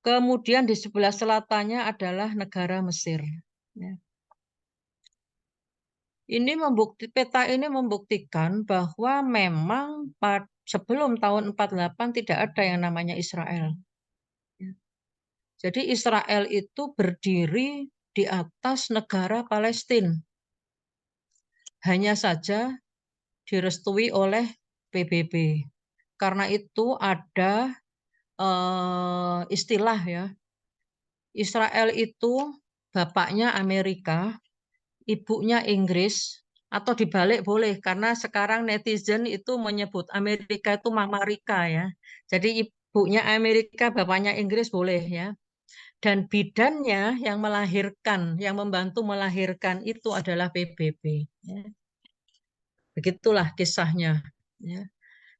Kemudian di sebelah selatannya adalah negara Mesir. Ya. Peta ini membuktikan bahwa memang sebelum tahun 48 tidak ada yang namanya Israel. Jadi Israel itu berdiri di atas negara Palestina. Hanya saja direstui oleh PBB. Karena itu ada istilah ya. Israel itu bapaknya Amerika, ibunya Inggris, atau dibalik boleh, karena sekarang netizen itu menyebut Amerika itu Mama Rika ya. Jadi ibunya Amerika, bapaknya Inggris boleh ya. Dan bidannya yang melahirkan, yang membantu melahirkan itu adalah PBB. Ya. Begitulah kisahnya. Ya.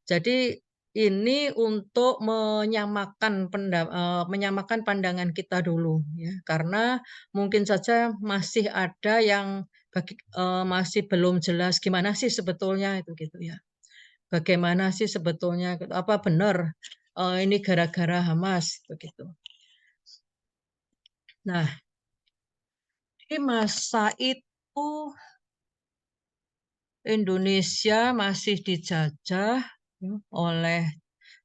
Jadi ini untuk menyamakan pandangan kita dulu, ya, karena mungkin saja masih ada yang masih belum jelas gimana sih sebetulnya itu gitu ya. Bagaimana sih sebetulnya apa benar ini gara-gara Hamas begitu. Nah, di masa itu Indonesia masih dijajah oleh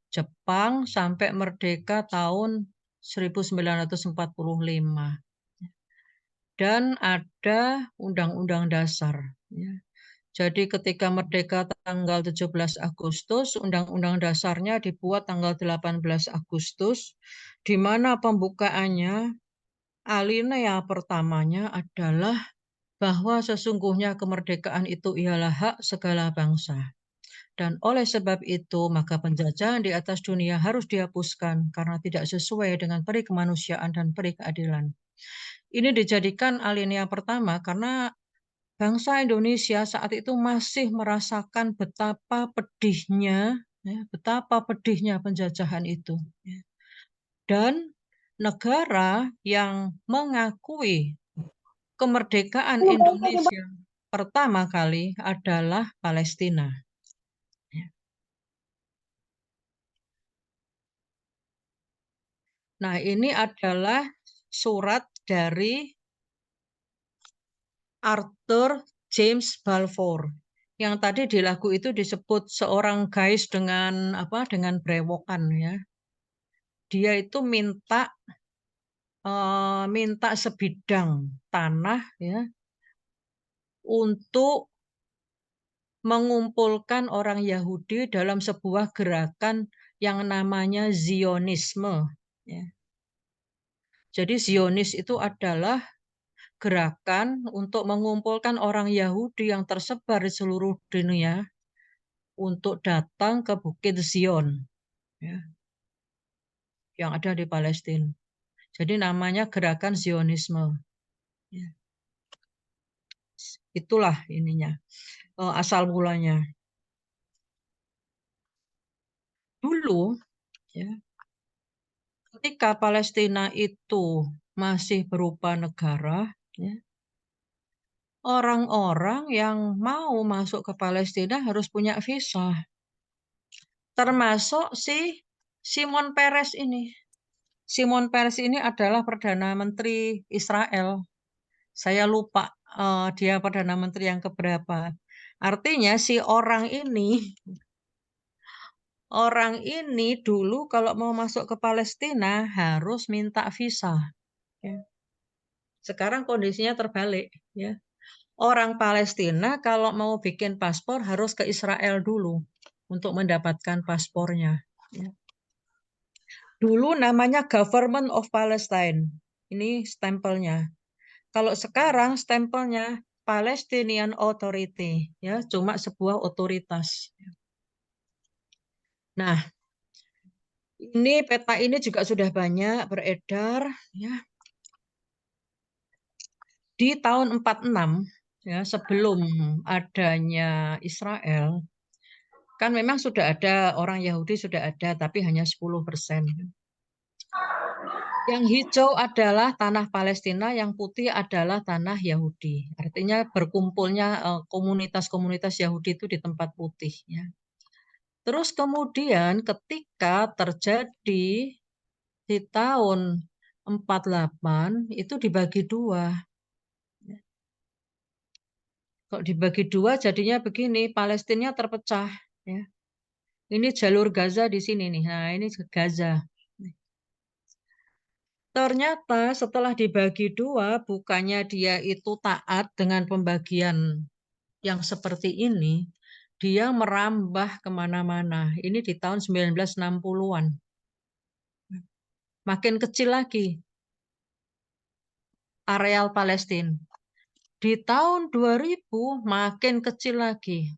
Jepang sampai merdeka tahun 1945. Dan ada Undang-Undang Dasar. Jadi ketika merdeka tanggal 17 Agustus, Undang-Undang Dasarnya dibuat tanggal 18 Agustus, di mana pembukaannya, alinea pertamanya adalah bahwa sesungguhnya kemerdekaan itu ialah hak segala bangsa. Dan oleh sebab itu, maka penjajahan di atas dunia harus dihapuskan karena tidak sesuai dengan peri kemanusiaan dan peri keadilan. Ini dijadikan alinea pertama karena bangsa Indonesia saat itu masih merasakan betapa pedihnya penjajahan itu. Dan negara yang mengakui kemerdekaan Indonesia pertama kali adalah Palestina. Nah, ini adalah surat dari Arthur James Balfour. Yang tadi di lagu itu disebut seorang guys dengan brewokan ya. Dia itu minta sebidang tanah ya untuk mengumpulkan orang Yahudi dalam sebuah gerakan yang namanya Zionisme. Ya. Jadi Zionis itu adalah gerakan untuk mengumpulkan orang Yahudi yang tersebar di seluruh dunia untuk datang ke Bukit Zion ya, yang ada di Palestina. Jadi namanya gerakan Zionisme. Ya. Itulah ininya, asal mulanya. Dulu ya, ketika Palestina itu masih berupa negara, ya, orang-orang yang mau masuk ke Palestina harus punya visa. Termasuk si Shimon Peres ini. Shimon Peres ini adalah Perdana Menteri Israel. Saya lupa dia Perdana Menteri yang keberapa. Artinya si orang ini dulu kalau mau masuk ke Palestina harus minta visa. Sekarang kondisinya terbalik. Ya. Orang Palestina kalau mau bikin paspor harus ke Israel dulu untuk mendapatkan paspornya. Ya. Dulu namanya Government of Palestine. Ini stempelnya. Kalau sekarang stempelnya Palestinian Authority, ya, cuma sebuah otoritas. Nah, ini peta ini juga sudah banyak beredar, ya. Di tahun 46 ya, sebelum adanya Israel, kan memang sudah ada orang Yahudi sudah ada, tapi hanya 10%. Yang hijau adalah tanah Palestina, yang putih adalah tanah Yahudi. Artinya berkumpulnya komunitas-komunitas Yahudi itu di tempat putih. Ya. Terus kemudian ketika terjadi di tahun 48 itu dibagi dua. Kalau dibagi dua jadinya begini, Palestina terpecah. Ya. Ini jalur Gaza di sini nih. Nah ini Gaza. Ternyata setelah dibagi dua, bukannya dia itu taat dengan pembagian yang seperti ini, dia merambah kemana-mana. Ini di tahun 1960-an. Makin kecil lagi areal Palestina. Di tahun 2000 makin kecil lagi.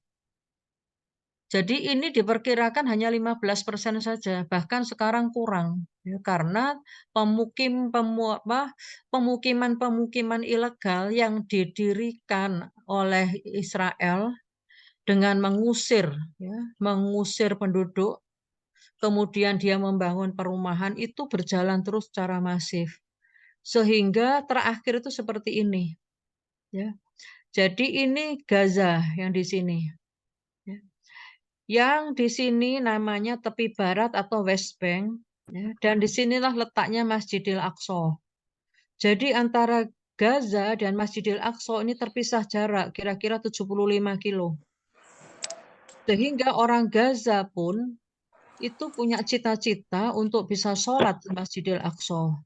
Jadi ini diperkirakan hanya 15% saja, bahkan sekarang kurang. Ya, karena pemukiman-pemukiman ilegal yang didirikan oleh Israel dengan mengusir penduduk, kemudian dia membangun perumahan, itu berjalan terus secara masif. Sehingga terakhir itu seperti ini. Ya. Jadi ini Gaza yang di sini. Ya. Yang di sini namanya tepi barat atau West Bank, ya, dan disinilah letaknya Masjidil Aqsa. Jadi antara Gaza dan Masjidil Aqsa ini terpisah jarak kira-kira 75 kilo. Sehingga orang Gaza pun itu punya cita-cita untuk bisa sholat di Masjidil Aqsa.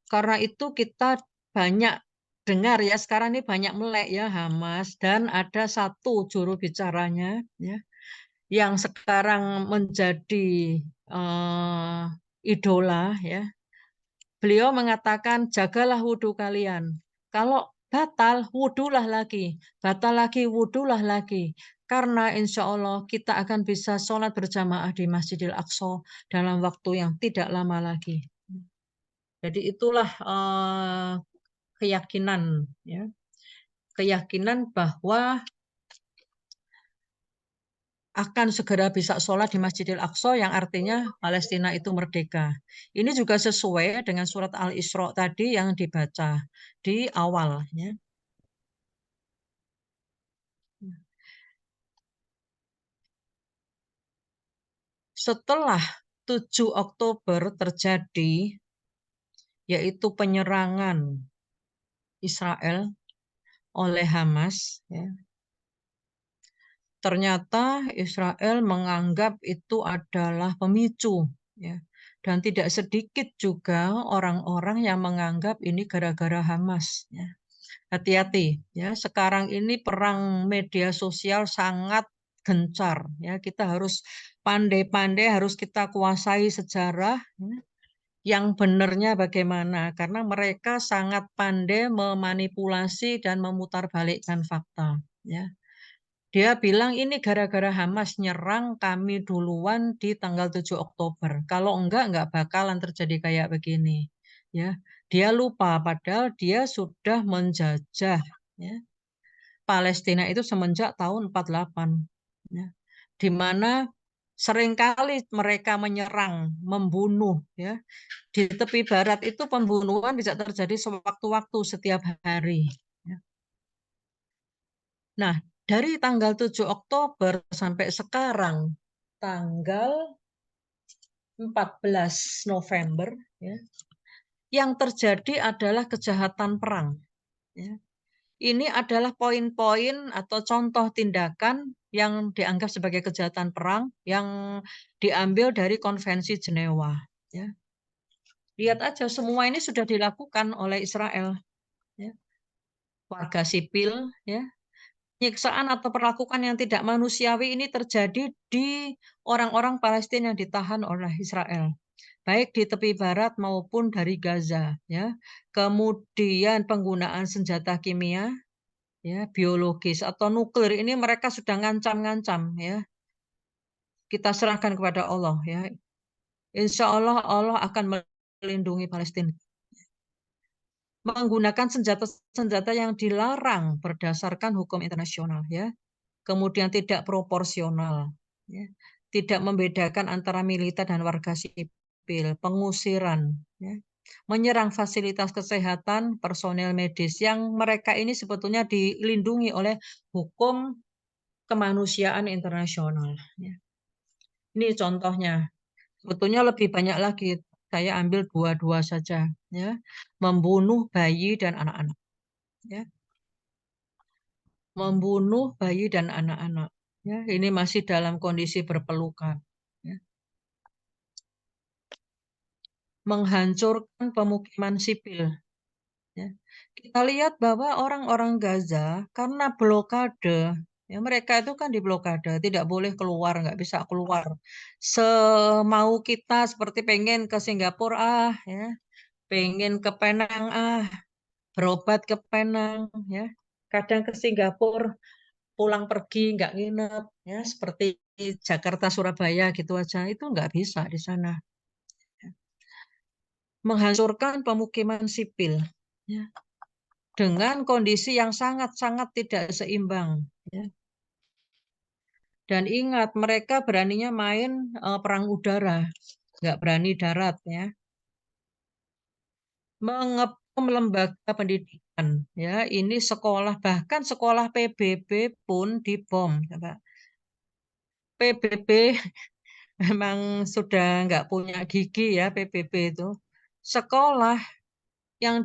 Karena itu kita banyak dengar ya, sekarang ini banyak melek ya Hamas, dan ada satu juru bicaranya ya, yang sekarang menjadi idola ya. Beliau mengatakan jagalah wudhu kalian. Kalau batal, wudhulah lagi. Batal lagi, wudhulah lagi. Karena insya Allah kita akan bisa sholat berjamaah di Masjidil Aqsa dalam waktu yang tidak lama lagi. Jadi itulah keyakinan ya. Keyakinan bahwa akan segera bisa sholat di Masjidil Aqsa yang artinya Palestina itu merdeka. Ini juga sesuai dengan surat Al-Isra tadi yang dibaca di awal. Ya. Setelah 7 Oktober terjadi, yaitu penyerangan Israel oleh Hamas, ya, ternyata Israel menganggap itu adalah pemicu, ya. Dan tidak sedikit juga orang-orang yang menganggap ini gara-gara Hamas. Ya. Hati-hati, ya. Sekarang ini perang media sosial sangat gencar, ya. Kita harus pandai-pandai, harus kita kuasai sejarah, ya. Yang benarnya bagaimana, karena mereka sangat pandai memanipulasi dan memutarbalikkan fakta, ya. Dia bilang ini gara-gara Hamas nyerang kami duluan di tanggal 7 Oktober. Kalau enggak bakalan terjadi kayak begini. Ya, dia lupa padahal dia sudah menjajah ya, Palestina itu semenjak tahun 48. Ya, di mana seringkali mereka menyerang, membunuh. Ya. Di tepi barat itu pembunuhan bisa terjadi sewaktu-waktu setiap hari. Ya. Nah, dari tanggal 7 Oktober sampai sekarang, tanggal 14 November, ya, yang terjadi adalah kejahatan perang. Ya. Ini adalah poin-poin atau contoh tindakan yang dianggap sebagai kejahatan perang yang diambil dari Konvensi Jenewa. Ya. Lihat aja, semua ini sudah dilakukan oleh Israel. Ya. Warga sipil, ya, penyiksaan atau perlakuan yang tidak manusiawi ini terjadi di orang-orang Palestina yang ditahan oleh Israel, baik di tepi barat maupun dari Gaza. Ya. Kemudian penggunaan senjata kimia, ya, biologis atau nuklir ini mereka sudah ngancam-ngancam. Ya. Kita serahkan kepada Allah. Ya. Insya Allah Allah akan melindungi Palestina. menggunakan senjata-senjata yang dilarang berdasarkan hukum internasional, ya. Kemudian tidak proporsional, ya. Tidak membedakan antara militer dan warga sipil, pengusiran, ya. Menyerang fasilitas kesehatan, personel medis yang mereka ini sebetulnya dilindungi oleh hukum kemanusiaan internasional, ya. Ini contohnya. Sebetulnya lebih banyak lagi. Saya ambil dua-dua saja, ya. Membunuh bayi dan anak-anak, ya. Membunuh bayi dan anak-anak, ya. Ini masih dalam kondisi berpelukan, ya. Menghancurkan pemukiman sipil, ya. Kita lihat bahwa orang-orang Gaza karena blokade, ya, mereka itu kan diblokade, tidak boleh keluar, nggak bisa keluar. Semau kita seperti pengen ke Singapura, ya, pengen ke Penang, berobat ke Penang, ya. Kadang ke Singapura, pulang pergi nggak nginep, ya, seperti Jakarta Surabaya gitu aja, itu nggak bisa di sana. Menghancurkan pemukiman sipil, ya, dengan kondisi yang sangat-sangat tidak seimbang, ya. Dan ingat, mereka beraninya main perang udara, nggak berani darat, ya. Mengepung lembaga pendidikan, ya, ini sekolah, bahkan sekolah PBB pun dibom, Pak. PBB memang sudah nggak punya gigi, ya, PBB itu. Sekolah yang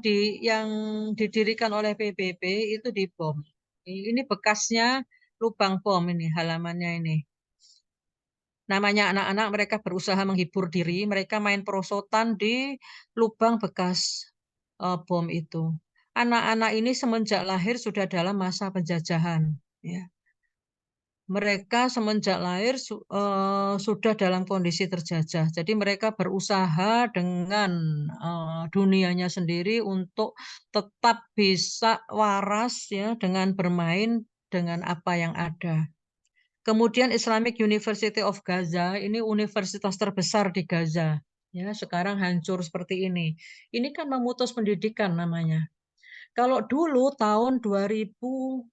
didirikan oleh PBB itu dibom. Ini bekasnya lubang bom, ini halamannya ini. Namanya anak-anak, mereka berusaha menghibur diri, mereka main perosotan di lubang bekas bom itu. Anak-anak ini semenjak lahir sudah dalam masa penjajahan, ya. Mereka semenjak lahir sudah dalam kondisi terjajah. Jadi mereka berusaha dengan dunianya sendiri untuk tetap bisa waras, ya, dengan bermain dengan apa yang ada. Kemudian Islamic University of Gaza, ini universitas terbesar di Gaza, ya, sekarang hancur seperti ini. Ini kan memutus pendidikan namanya. Kalau dulu tahun 2010,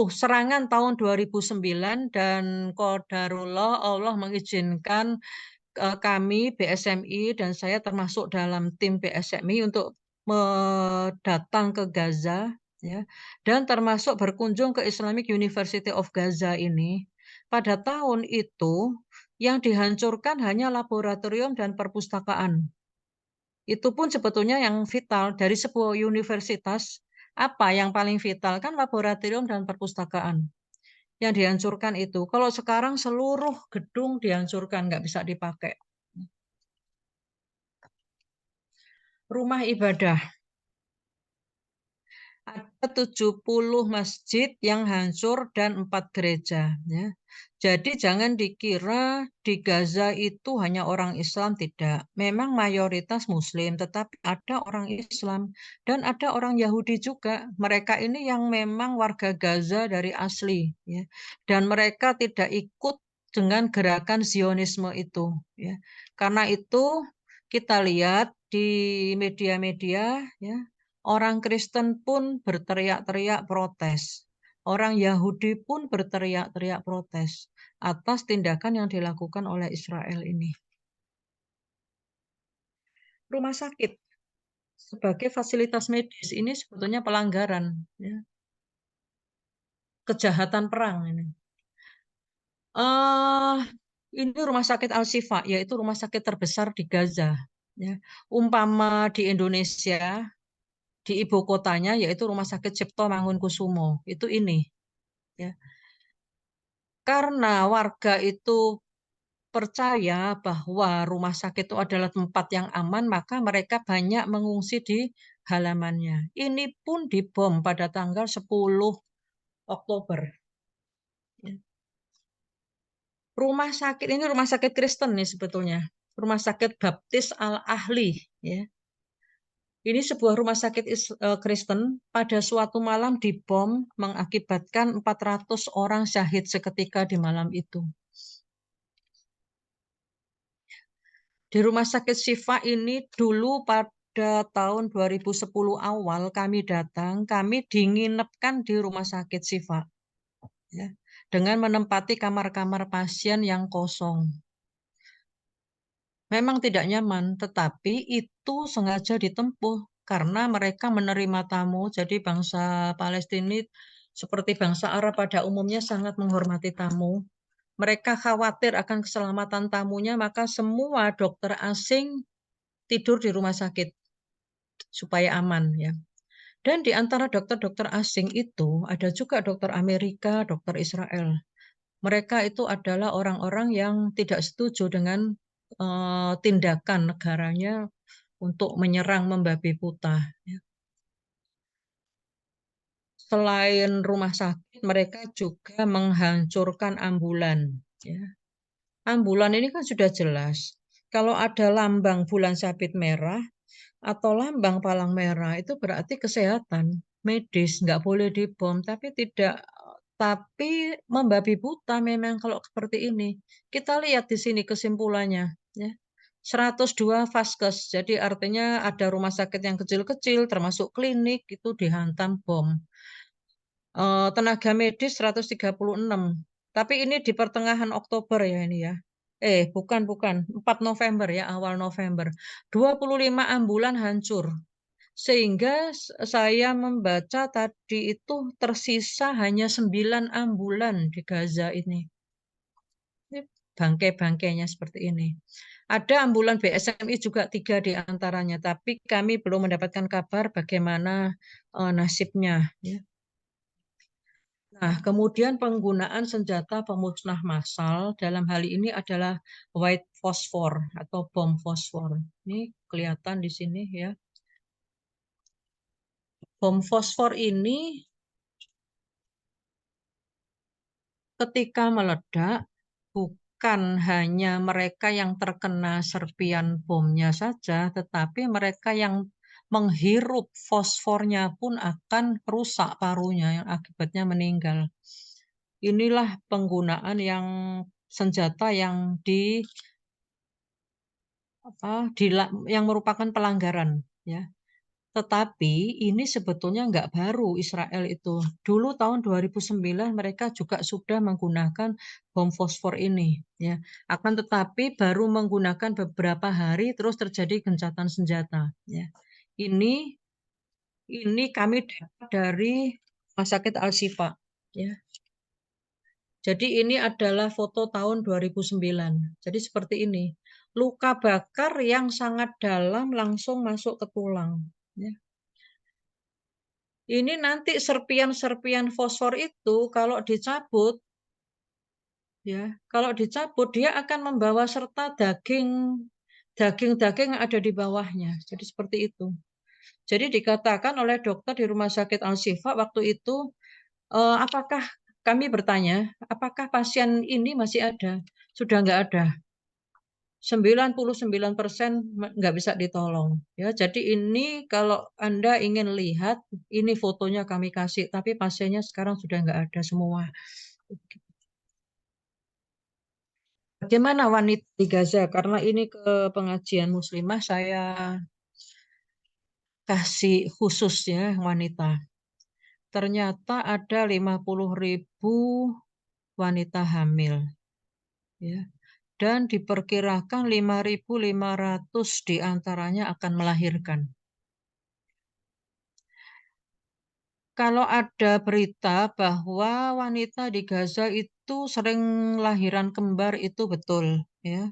serangan tahun 2009, dan qadarullah Allah mengizinkan kami BSMI dan saya termasuk dalam tim BSMI untuk datang ke Gaza, ya, dan termasuk berkunjung ke Islamic University of Gaza ini. Pada tahun itu yang dihancurkan hanya laboratorium dan perpustakaan. Itu pun sebetulnya yang vital dari sebuah universitas. Apa yang paling vital? Kan laboratorium dan perpustakaan. Yang dihancurkan itu. Kalau sekarang seluruh gedung dihancurkan, nggak bisa dipakai. Rumah ibadah. Ada 70 masjid yang hancur dan 4 gereja, ya. Jadi jangan dikira di Gaza itu hanya orang Islam, tidak. Memang mayoritas Muslim, tetapi ada orang Islam dan ada orang Yahudi juga. Mereka ini yang memang warga Gaza dari asli, ya. Dan mereka tidak ikut dengan gerakan Zionisme itu, ya. Karena itu kita lihat di media-media, ya, orang Kristen pun berteriak-teriak protes. Orang Yahudi pun berteriak-teriak protes atas tindakan yang dilakukan oleh Israel ini. Rumah sakit sebagai fasilitas medis ini sebetulnya pelanggaran, ya. Kejahatan perang ini. Ini rumah sakit Al-Shifa, yaitu rumah sakit terbesar di Gaza, ya. Umpama di Indonesia, di ibu kotanya yaitu Rumah Sakit Cipto Mangunkusumo, itu ini, ya. Karena warga itu percaya bahwa rumah sakit itu adalah tempat yang aman, maka mereka banyak mengungsi di halamannya. Ini pun dibom pada tanggal 10 Oktober. Rumah sakit ini rumah sakit Kristen nih sebetulnya. Rumah sakit Baptis Al-Ahli, ya. Ini sebuah rumah sakit Kristen pada suatu malam dibom mengakibatkan 400 orang syahid seketika di malam itu. Di rumah sakit Syifa ini dulu pada tahun 2010 awal kami datang, kami dinginepkan di rumah sakit Syifa, ya, dengan menempati kamar-kamar pasien yang kosong. Memang tidak nyaman, tetapi itu sengaja ditempuh karena mereka menerima tamu. Jadi bangsa Palestina seperti bangsa Arab pada umumnya sangat menghormati tamu. Mereka khawatir akan keselamatan tamunya, maka semua dokter asing tidur di rumah sakit supaya aman, ya. Dan di antara dokter-dokter asing itu ada juga dokter Amerika, dokter Israel. Mereka itu adalah orang-orang yang tidak setuju dengan tindakan negaranya untuk menyerang membabi buta, ya. Selain rumah sakit, mereka juga menghancurkan ambulan, ya. Ambulan ini kan sudah jelas. Kalau ada lambang bulan sabit merah atau lambang palang merah, itu berarti kesehatan medis, nggak boleh dibom. Tapi membabi buta memang kalau seperti ini. Kita lihat di sini kesimpulannya, ya. 102 vaskes, jadi artinya ada rumah sakit yang kecil-kecil, termasuk klinik, itu dihantam bom. Tenaga medis 136. Tapi ini di pertengahan Oktober ya ini ya. Bukan. 4 November ya, awal November. 25 ambulan hancur. Sehingga saya membaca tadi itu tersisa hanya 9 ambulan di Gaza ini. Ini bangkai-bangkainya seperti ini. Ada ambulan BSMI juga 3 di antaranya, tapi kami belum mendapatkan kabar bagaimana nasibnya, ya. Nah, kemudian penggunaan senjata pemusnah massal dalam hal ini adalah white phosphor atau bom fosfor. Ini kelihatan di sini ya. Bom fosfor ini ketika meledak bukan hanya mereka yang terkena serpian bomnya saja, tetapi mereka yang menghirup fosfornya pun akan rusak parunya yang akibatnya meninggal. Inilah penggunaan senjata yang yang merupakan pelanggaran, ya. Tetapi ini sebetulnya nggak baru Israel itu. Dulu tahun 2009 mereka juga sudah menggunakan bom fosfor ini, ya. Akan tetapi baru menggunakan beberapa hari terus terjadi gencatan senjata, ya. Ini kami dapat dari Rumah Sakit Al-Shifa, ya. Jadi ini adalah foto tahun 2009. Jadi seperti ini. Luka bakar yang sangat dalam langsung masuk ke tulang, ya. Ini nanti serpian-serpian fosfor itu kalau dicabut, ya, kalau dicabut dia akan membawa serta daging-daging yang ada di bawahnya. Jadi seperti itu. Jadi dikatakan oleh dokter di Rumah Sakit Al-Shifa waktu itu, apakah kami bertanya, apakah pasien ini masih ada? Sudah nggak ada. 99% nggak bisa ditolong. Ya, jadi ini kalau Anda ingin lihat, ini fotonya kami kasih, tapi pasiennya sekarang sudah nggak ada semua. Bagaimana wanita di Gaza? Karena ini ke pengajian muslimah, saya kasih khusus ya wanita. Ternyata ada 50.000 wanita hamil, ya. Dan diperkirakan 5.500 diantaranya akan melahirkan. Kalau ada berita bahwa wanita di Gaza itu sering lahiran kembar, itu betul, ya.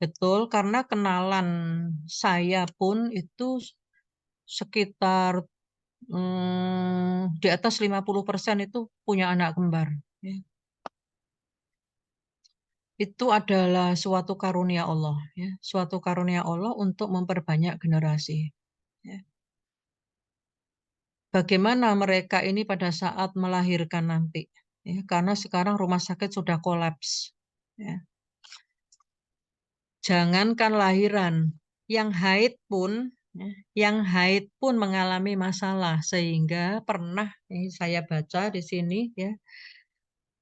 Betul, karena kenalan saya pun itu sekitar di atas 50% itu punya anak kembar, ya. Itu adalah suatu karunia Allah, ya. Suatu karunia Allah untuk memperbanyak generasi, ya. Bagaimana mereka ini pada saat melahirkan nanti, ya, karena sekarang rumah sakit sudah kolaps, ya. Jangankan lahiran, yang haid pun, ya, mengalami masalah sehingga pernah ini saya baca di sini, ya,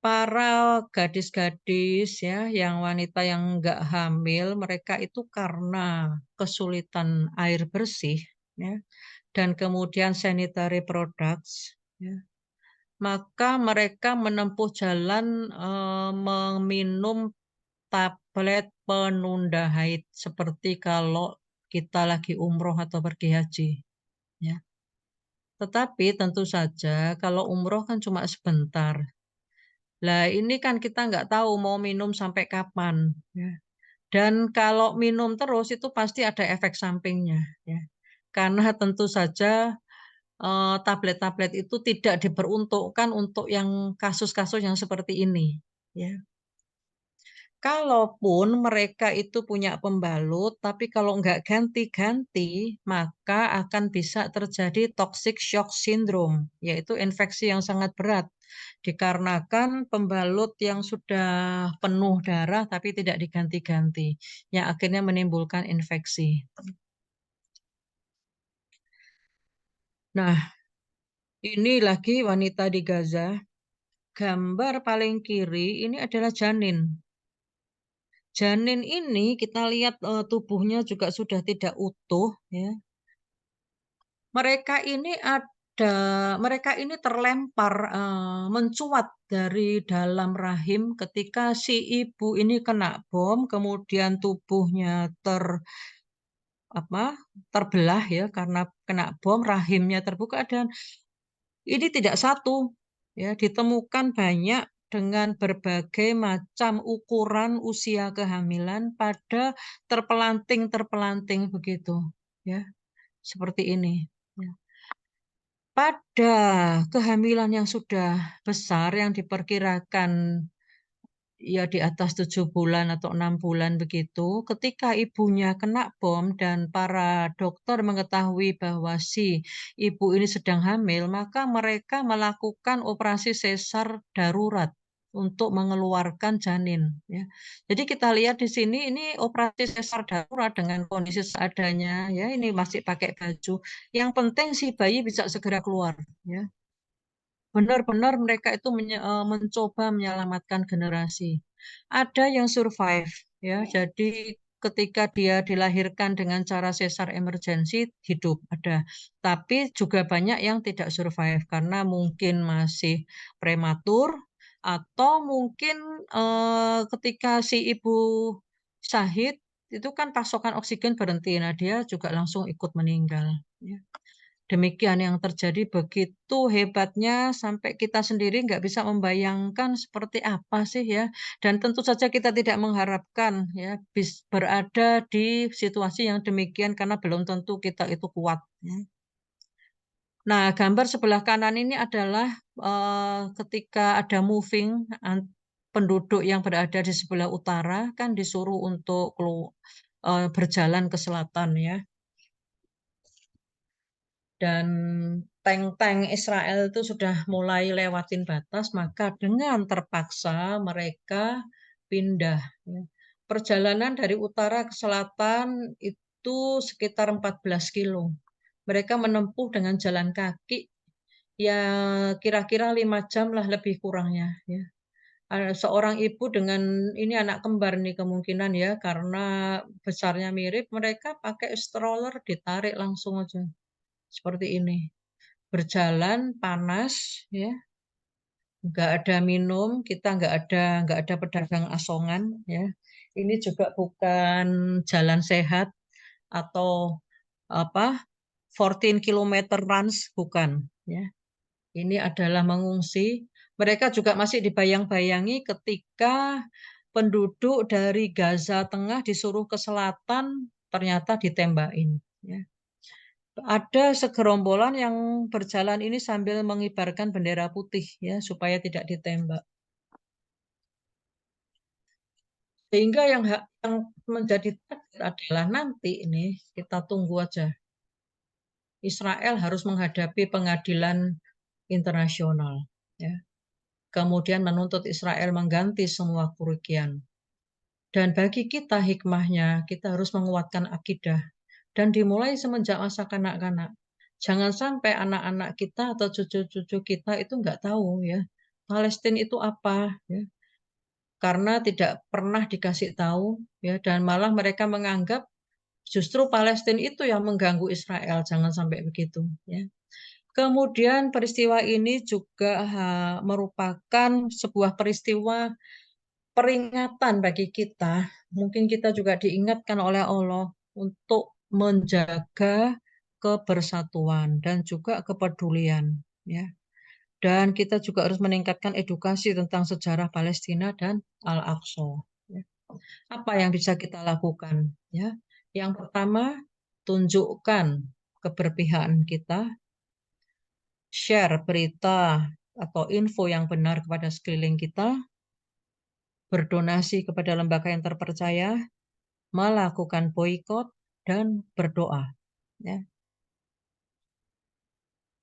para gadis-gadis, ya, yang wanita yang enggak hamil, mereka itu karena kesulitan air bersih, ya, dan kemudian sanitary products, ya, maka mereka menempuh jalan meminum tablet penunda haid seperti kalau kita lagi umroh atau pergi haji, ya. Tetapi tentu saja kalau umroh kan cuma sebentar. Lah ini kan kita nggak tahu mau minum sampai kapan, ya. Dan kalau minum terus itu pasti ada efek sampingnya, ya. Karena tentu saja tablet-tablet itu tidak diperuntukkan untuk yang kasus-kasus yang seperti ini, ya. Kalaupun mereka itu punya pembalut, tapi kalau nggak ganti-ganti, maka akan bisa terjadi toxic shock syndrome, yaitu infeksi yang sangat berat. Dikarenakan pembalut yang sudah penuh darah tapi tidak diganti-ganti, yang akhirnya menimbulkan infeksi. Nah, ini lagi wanita di Gaza. Gambar paling kiri ini adalah janin. Janin ini kita lihat tubuhnya juga sudah tidak utuh, ya. Mereka ini terlempar mencuat dari dalam rahim ketika si ibu ini kena bom, kemudian tubuhnya terbelah, ya, karena kena bom, rahimnya terbuka, dan ini tidak satu, ya, ditemukan banyak dengan berbagai macam ukuran usia kehamilan pada terpelanting begitu, ya, seperti ini, ya. Pada kehamilan yang sudah besar yang diperkirakan ya di atas 7 bulan atau 6 bulan begitu, ketika ibunya kena bom dan para dokter mengetahui bahwa si ibu ini sedang hamil, maka mereka melakukan operasi sesar darurat untuk mengeluarkan janin, ya. Jadi kita lihat di sini ini operasi sesar darurat dengan kondisi seadanya, ya, ini masih pakai baju. Yang penting si bayi bisa segera keluar, ya. Benar-benar mereka itu mencoba menyelamatkan generasi. Ada yang survive, ya. Jadi ketika dia dilahirkan dengan cara sesar emergency hidup ada. Tapi juga banyak yang tidak survive karena mungkin masih prematur atau mungkin ketika si ibu syahid itu kan pasokan oksigen berhenti. Nah, dia juga langsung ikut meninggal, ya. Demikian yang terjadi, begitu hebatnya sampai kita sendiri nggak bisa membayangkan seperti apa sih, ya. Dan tentu saja kita tidak mengharapkan, ya, berada di situasi yang demikian karena belum tentu kita itu kuat, ya. Nah, gambar sebelah kanan ini adalah ketika ada moving penduduk yang berada di sebelah utara kan disuruh untuk berjalan ke selatan, ya. Dan tank-tank Israel itu sudah mulai lewatin batas, maka dengan terpaksa mereka pindah, ya. Perjalanan dari utara ke selatan itu sekitar 14 kilo. Mereka menempuh dengan jalan kaki, ya, kira-kira 5 jam lah lebih kurangnya, ya. Seorang ibu dengan ini anak kembar nih kemungkinan, ya, karena besarnya mirip, mereka pakai stroller ditarik langsung aja seperti ini. Berjalan panas, ya, nggak ada minum, kita nggak ada pedagang asongan, ya. Ini juga bukan jalan sehat atau apa 14 kilometer runs, bukan, ya. Ini adalah mengungsi. Mereka juga masih dibayang-bayangi ketika penduduk dari Gaza Tengah disuruh ke selatan, ternyata ditembakin, ya. Ada segerombolan yang berjalan ini sambil mengibarkan bendera putih, ya, supaya tidak ditembak. Sehingga yang menjadi target adalah nanti ini kita tunggu aja. Israel harus menghadapi pengadilan internasional, ya. Kemudian menuntut Israel mengganti semua kerugian. Dan bagi kita hikmahnya, kita harus menguatkan akidah. Dan dimulai semenjak masa kanak-kanak. Jangan sampai anak-anak kita atau cucu-cucu kita itu nggak tahu, ya, Palestina itu apa, ya. Karena tidak pernah dikasih tahu, ya, dan malah mereka menganggap Justru Palestina itu yang mengganggu Israel, jangan sampai begitu. Ya. Kemudian peristiwa ini juga merupakan sebuah peristiwa peringatan bagi kita. Mungkin kita juga diingatkan oleh Allah untuk menjaga kebersatuan dan juga kepedulian. Ya. Dan kita juga harus meningkatkan edukasi tentang sejarah Palestina dan Al-Aqsa. Ya. Apa yang bisa kita lakukan? Ya. Yang pertama, tunjukkan keberpihakan kita, share berita atau info yang benar kepada sekeliling kita, berdonasi kepada lembaga yang terpercaya, melakukan boikot, dan berdoa. Ya.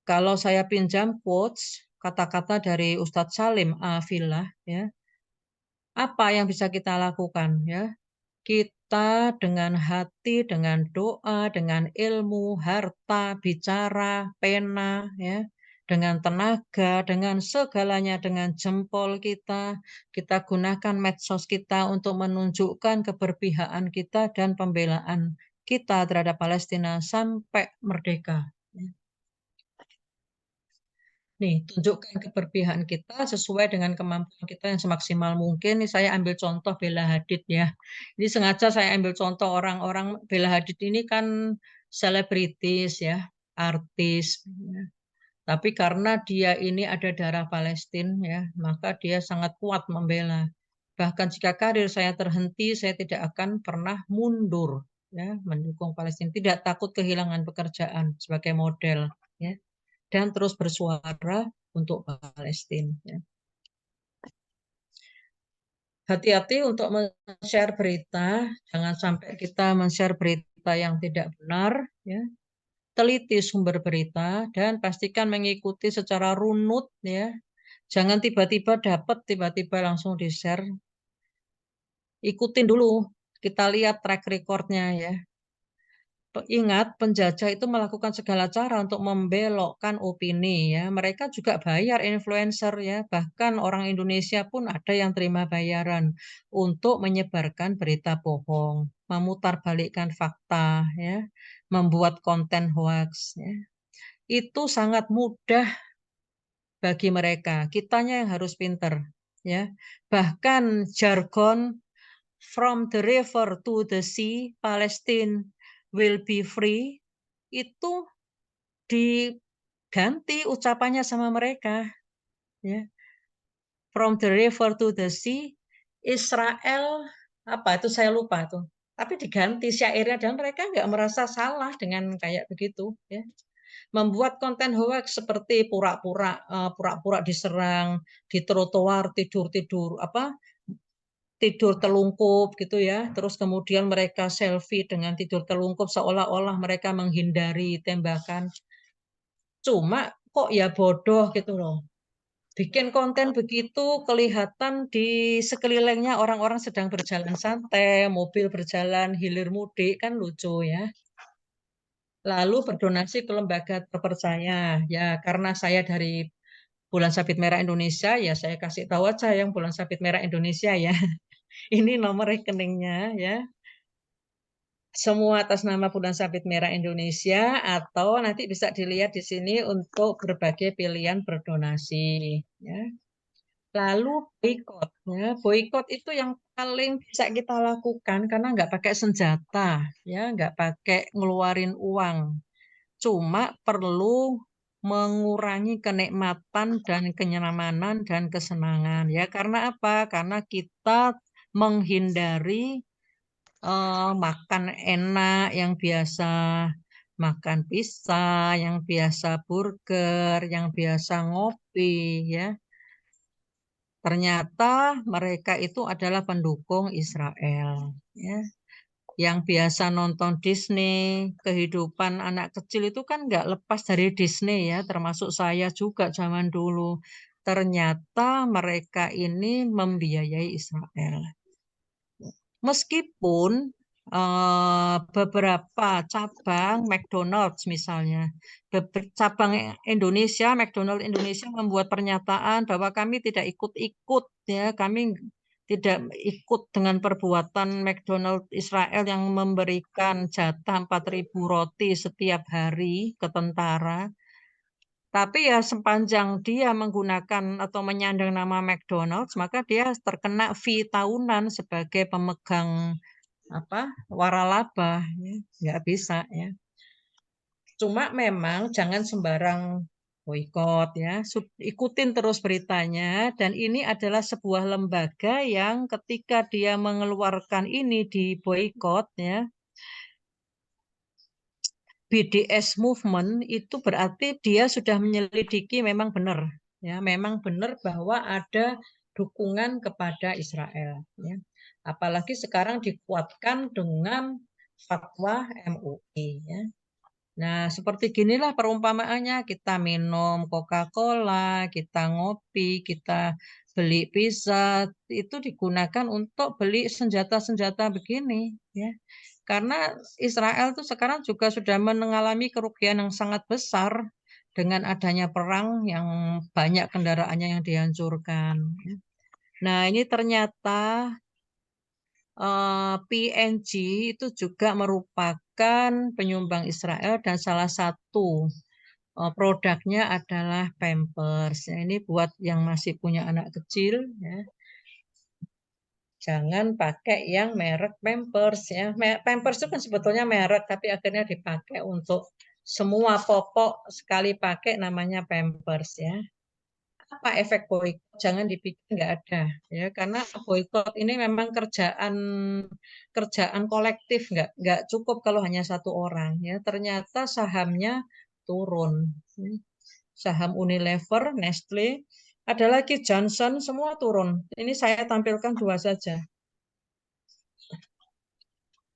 Kalau saya pinjam quotes, kata-kata dari Ustadz Salim Afillah, ya, apa yang bisa kita lakukan? Ya? Kita dengan hati, dengan doa, dengan ilmu, harta, bicara, pena, ya, dengan tenaga, dengan segalanya, dengan jempol kita gunakan medsos kita untuk menunjukkan keberpihakan kita dan pembelaan kita terhadap Palestina sampai merdeka. Nih, tunjukkan keberpihakan kita sesuai dengan kemampuan kita yang semaksimal mungkin. Ini saya ambil contoh Bella Hadid ya. Ini sengaja saya ambil contoh orang-orang. Bella Hadid ini kan selebritis ya, artis. Ya. Tapi karena dia ini ada darah Palestina ya, maka dia sangat kuat membela. Bahkan jika karir saya terhenti, saya tidak akan pernah mundur ya, mendukung Palestina. Tidak takut kehilangan pekerjaan sebagai model ya. Dan terus bersuara untuk Palestina. Ya. Hati-hati untuk men-share berita, jangan sampai kita men-share berita yang tidak benar. Ya. Teliti sumber berita dan pastikan mengikuti secara runut. Ya. Jangan tiba-tiba dapat, tiba-tiba langsung di-share. Ikutin dulu, kita lihat track record-nya ya. Ingat, penjajah itu melakukan segala cara untuk membelokkan opini ya. Mereka juga bayar influencer ya. Bahkan orang Indonesia pun ada yang terima bayaran untuk menyebarkan berita bohong, memutarbalikkan fakta ya, membuat konten hoax ya. Itu sangat mudah bagi mereka. Kitanya yang harus pinter ya. Bahkan jargon from the river to the sea, Palestine will be free, itu diganti ucapannya sama mereka. Ya. From the river to the sea, Israel, apa itu saya lupa tuh. Tapi diganti syairnya dan mereka nggak merasa salah dengan kayak begitu. Ya. Membuat konten hoax seperti pura-pura diserang di trotoar, tidur telungkup gitu ya. Terus kemudian mereka selfie dengan tidur telungkup seolah-olah mereka menghindari tembakan. Cuma kok ya bodoh gitu loh. Bikin konten begitu kelihatan di sekelilingnya orang-orang sedang berjalan santai, mobil berjalan hilir mudik kan lucu ya. Lalu berdonasi ke lembaga terpercaya. Ya karena saya dari Bulan Sabit Merah Indonesia ya saya kasih tahu aja yang Bulan Sabit Merah Indonesia ya. Ini nomor rekeningnya ya. Semua atas nama Bulan Sabit Merah Indonesia atau nanti bisa dilihat di sini untuk berbagai pilihan berdonasi. Ya. Lalu boikot. Ya. Boikot itu yang paling bisa kita lakukan karena nggak pakai senjata, ya, nggak pakai ngeluarin uang. Cuma perlu mengurangi kenikmatan dan kenyamanan dan kesenangan. Ya, karena apa? Karena kita menghindari makan enak yang biasa makan pizza, yang biasa burger, yang biasa ngopi ya. Ternyata mereka itu adalah pendukung Israel ya. Yang biasa nonton Disney, kehidupan anak kecil itu kan nggak lepas dari Disney ya, termasuk saya juga zaman dulu. Ternyata mereka ini membiayai Israel. Meskipun beberapa cabang McDonald's misalnya, cabang McDonald's Indonesia membuat pernyataan bahwa kami tidak ikut-ikut ya, kami tidak ikut dengan perbuatan McDonald Israel yang memberikan jatah 4.000 roti setiap hari ke tentara. Tapi ya sepanjang dia menggunakan atau menyandang nama McDonald's, maka dia terkena fee tahunan sebagai pemegang waralaba, ya. Nggak bisa ya. Cuma memang jangan sembarang boikot ya, ikutin terus beritanya, dan ini adalah sebuah lembaga yang ketika dia mengeluarkan ini di boikot ya, BDS movement itu berarti dia sudah menyelidiki memang benar ya, memang benar bahwa ada dukungan kepada Israel ya. Apalagi sekarang dikuatkan dengan fatwa MUI ya. Nah, seperti ginilah perumpamaannya, kita minum Coca-Cola, kita ngopi, kita beli pizza, itu digunakan untuk beli senjata-senjata begini ya. Karena Israel itu sekarang juga sudah mengalami kerugian yang sangat besar dengan adanya perang yang banyak kendaraannya yang dihancurkan. Nah, ini ternyata PNG itu juga merupakan penyumbang Israel dan salah satu produknya adalah Pampers. Ya, ini buat yang masih punya anak kecil ya. Jangan pakai yang merek Pampers ya. Pampers itu kan sebetulnya merek tapi akhirnya dipakai untuk semua popok, sekali pakai namanya Pampers ya. Apa efek boykot? Jangan dipikir nggak ada ya, karena boykot ini memang kerjaan kolektif, nggak cukup kalau hanya satu orang ya. Ternyata sahamnya turun, saham Unilever, Nestle, ada lagi Johnson, semua turun. Ini saya tampilkan dua saja.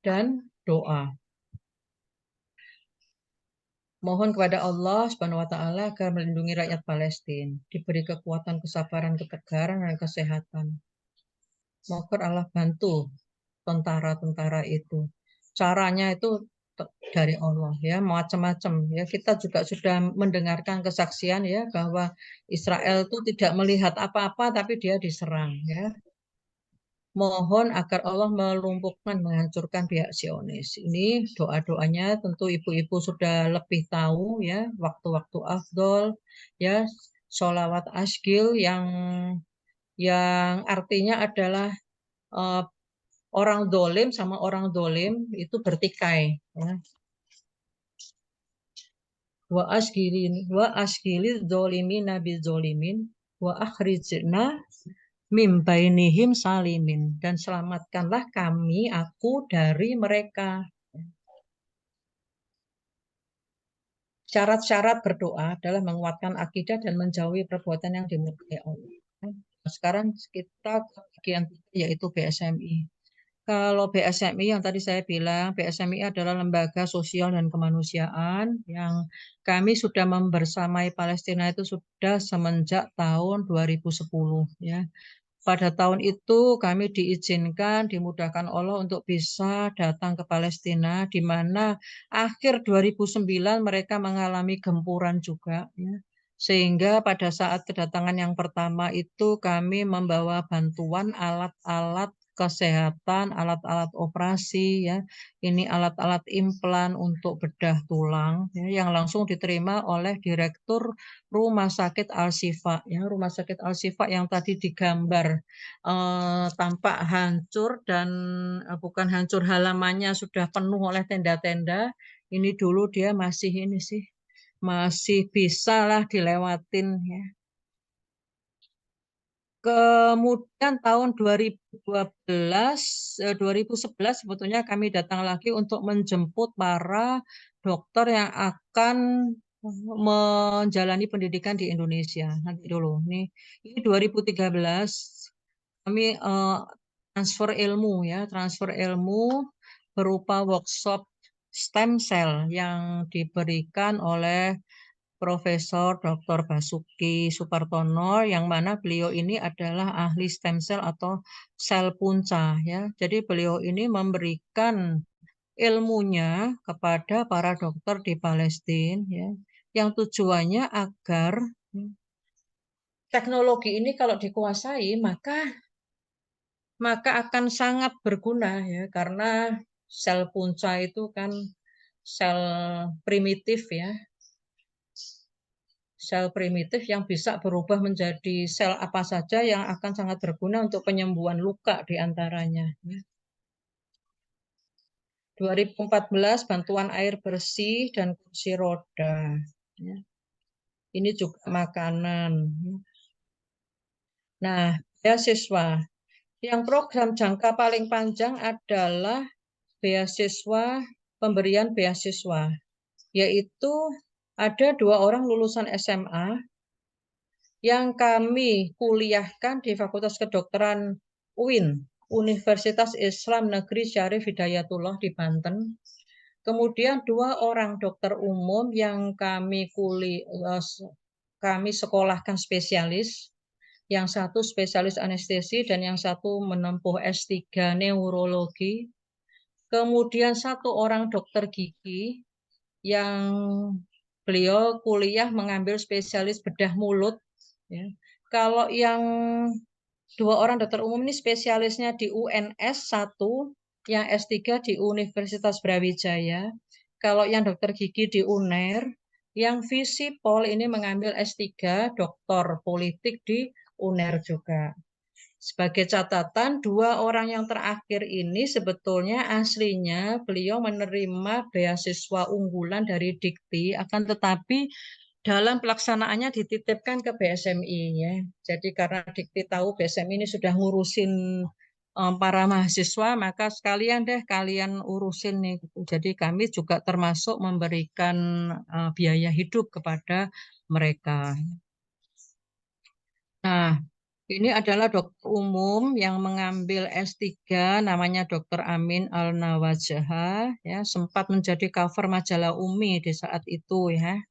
Dan doa. Mohon kepada Allah Subhanahu wa taala agar melindungi rakyat Palestina, diberi kekuatan, kesabaran, ketegaran dan kesehatan. Mohon Allah bantu tentara-tentara itu. Caranya itu dari Allah ya, macam-macam ya. Kita juga sudah mendengarkan kesaksian ya bahwa Israel itu tidak melihat apa-apa tapi dia diserang ya. Mohon agar Allah melumpuhkan, menghancurkan pihak Zionis. Ini doa-doanya tentu ibu-ibu sudah lebih tahu ya, waktu-waktu afdol ya, sholawat asgil yang artinya adalah orang dolim sama orang dolim itu bertikai ya. Wa asgili zolimin nabi zolimin wa akhrijna mim bainihim salimin, dan selamatkanlah kami, aku, dari mereka. Syarat-syarat berdoa adalah menguatkan akidah dan menjauhi perbuatan yang dimurkai Allah. Sekarang kita ke bagian yaitu BSMI. Kalau BSMI yang tadi saya bilang, BSMI adalah lembaga sosial dan kemanusiaan yang kami sudah membersamai Palestina itu sudah semenjak tahun 2010 ya. Pada tahun itu kami diizinkan, dimudahkan Allah untuk bisa datang ke Palestina, di mana akhir 2009 mereka mengalami gempuran juga ya. Sehingga pada saat kedatangan yang pertama itu kami membawa bantuan alat-alat kesehatan, alat-alat operasi ya. Ini alat-alat implan untuk bedah tulang ya, yang langsung diterima oleh Direktur Rumah Sakit Al-Shifa ya, Rumah Sakit Al-Shifa yang tadi digambar tampak hancur dan bukan hancur, halamannya sudah penuh oleh tenda-tenda. Ini dulu dia masih ini sih, masih bisa lah dilewatin ya. Kemudian tahun 2011 sebetulnya kami datang lagi untuk menjemput para dokter yang akan menjalani pendidikan di Indonesia. Nanti dulu, ini 2013 kami transfer ilmu berupa workshop stem cell yang diberikan oleh Profesor Dr. Basuki Supartono, yang mana beliau ini adalah ahli stem cell atau sel punca ya. Jadi beliau ini memberikan ilmunya kepada para dokter di Palestina ya, yang tujuannya agar teknologi ini kalau dikuasai maka maka akan sangat berguna ya, karena sel punca itu kan sel primitif ya. Sel primitif yang bisa berubah menjadi sel apa saja yang akan sangat berguna untuk penyembuhan luka diantaranya. 2014 bantuan air bersih dan kursi roda. Ini juga makanan. Nah, beasiswa. Yang program jangka paling panjang adalah beasiswa, pemberian beasiswa, yaitu ada 2 orang lulusan SMA yang kami kuliahkan di Fakultas Kedokteran UIN, Universitas Islam Negeri Syarif Hidayatullah di Banten. Kemudian 2 orang dokter umum yang kami sekolahkan spesialis, yang satu spesialis anestesi dan yang satu menempuh S3 neurologi. Kemudian 1 orang dokter gigi yang beliau kuliah mengambil spesialis bedah mulut. Ya. Kalau yang 2 orang dokter umum ini spesialisnya di UNS 1, yang S3 di Universitas Brawijaya. Kalau yang dokter gigi di UNER, yang Visipol ini mengambil S3 doktor politik di UNER juga. Sebagai catatan, 2 orang yang terakhir ini sebetulnya aslinya beliau menerima beasiswa unggulan dari Dikti, akan tetapi dalam pelaksanaannya dititipkan ke BSMI ya. Jadi karena Dikti tahu BSMI ini sudah ngurusin para mahasiswa, maka sekalian deh kalian urusin nih. Jadi kami juga termasuk memberikan biaya hidup kepada mereka. Nah, ini adalah dokter umum yang mengambil S3, namanya Dr. Amin Al-Nawajaha, ya, sempat menjadi cover majalah Umi di saat itu ya.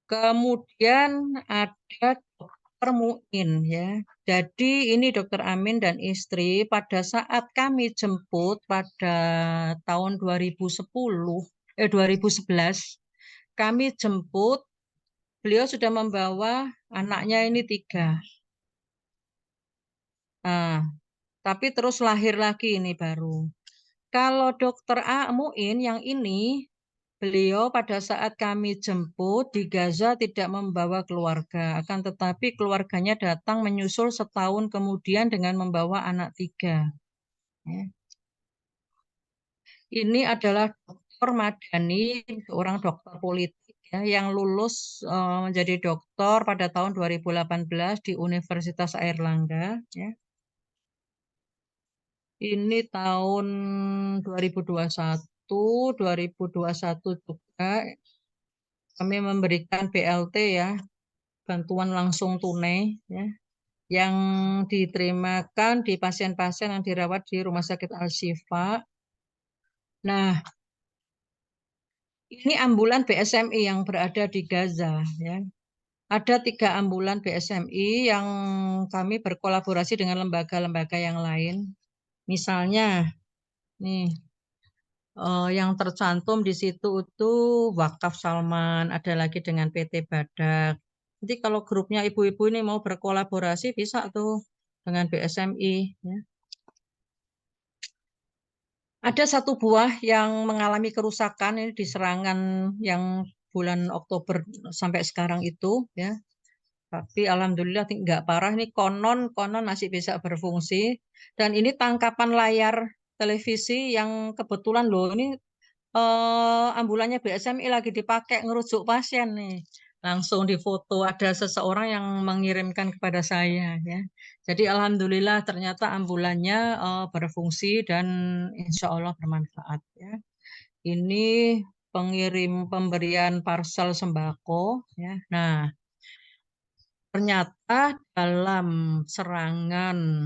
Kemudian ada Dr. Muin ya. Jadi ini Dr. Amin dan istri pada saat kami jemput pada tahun 2011, kami jemput, beliau sudah membawa anaknya ini 3. Nah, tapi terus lahir lagi ini baru. Kalau Dokter A. Muin yang ini, beliau pada saat kami jemput di Gaza tidak membawa keluarga, akan tetapi keluarganya datang menyusul setahun kemudian dengan membawa anak 3. Ya. Ini adalah Dr. Madani, seorang dokter politik ya, yang lulus menjadi dokter pada tahun 2018 di Universitas Airlangga. Ya. Ini tahun 2021 juga kami memberikan BLT ya, bantuan langsung tunai ya, yang diterimakan di pasien-pasien yang dirawat di Rumah Sakit Al-Shifa. Nah, ini ambulan BSMI yang berada di Gaza ya. Ada 3 ambulan BSMI yang kami berkolaborasi dengan lembaga-lembaga yang lain. Misalnya, nih yang tercantum di situ itu Wakaf Salman, ada lagi dengan PT Badak. Nanti kalau grupnya ibu-ibu ini mau berkolaborasi bisa tuh dengan BSMI. Ya. Ada 1 buah yang mengalami kerusakan ini di serangan yang bulan Oktober sampai sekarang itu ya. Tapi alhamdulillah nggak parah, ini konon masih bisa berfungsi. Dan ini tangkapan layar televisi yang kebetulan loh ini ambulannya BSMI lagi dipakai ngerujuk pasien nih. Langsung difoto, ada seseorang yang mengirimkan kepada saya ya. Jadi alhamdulillah ternyata ambulannya berfungsi dan insya Allah bermanfaat ya. Ini pemberian parcel sembako ya. Nah, ternyata dalam serangan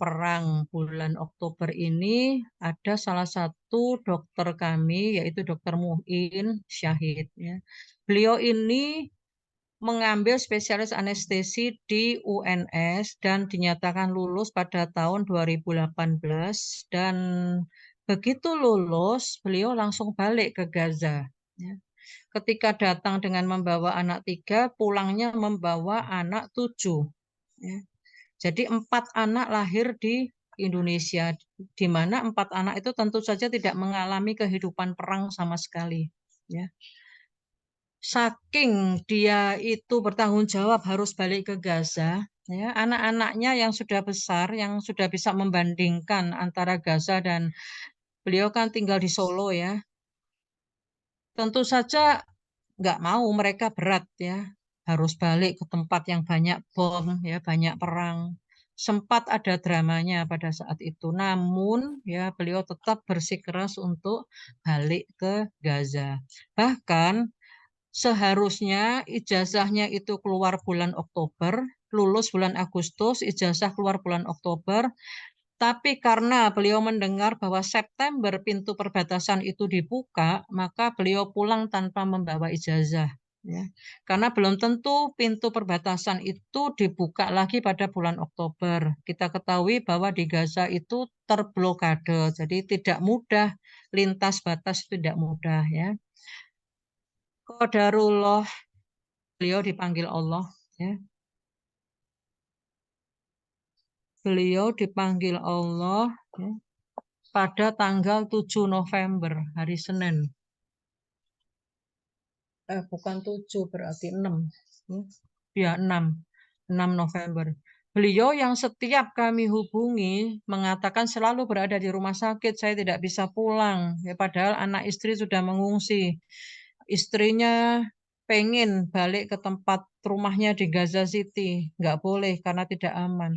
perang bulan Oktober ini ada salah satu dokter kami yaitu Dokter Muin syahid ya. Beliau ini mengambil spesialis anestesi di UNS dan dinyatakan lulus pada tahun 2018 dan begitu lulus beliau langsung balik ke Gaza ya. Ketika datang dengan membawa anak 3, pulangnya membawa anak 7 ya. Jadi 4 anak lahir di Indonesia, di mana 4 anak itu tentu saja tidak mengalami kehidupan perang sama sekali. Ya. Saking dia itu bertanggung jawab harus balik ke Gaza, ya, anak-anaknya yang sudah besar, yang sudah bisa membandingkan antara Gaza dan beliau kan tinggal di Solo ya, tentu saja nggak mau, mereka berat ya, harus balik ke tempat yang banyak bom ya, banyak perang. Sempat ada dramanya pada saat itu, namun ya beliau tetap bersikeras untuk balik ke Gaza. Bahkan seharusnya ijazahnya itu keluar bulan Oktober, lulus bulan Agustus, ijazah keluar bulan Oktober, tapi karena beliau mendengar bahwa September pintu perbatasan itu dibuka, maka beliau pulang tanpa membawa ijazah. Ya. Karena belum tentu pintu perbatasan itu dibuka lagi pada bulan Oktober. Kita ketahui bahwa di Gaza itu terblokade, jadi tidak mudah, lintas batas itu tidak mudah. Ya. Qadarullah, beliau dipanggil Allah. Ya. Beliau dipanggil Allah. Ya, pada tanggal 7 November, hari Senin. Bukan 7, berarti 6. Ya, 6 November. Beliau yang setiap kami hubungi mengatakan selalu berada di rumah sakit, saya tidak bisa pulang. Ya, padahal anak istri sudah mengungsi. Istrinya pengen balik ke tempat rumahnya di Gaza City. Nggak boleh karena tidak aman.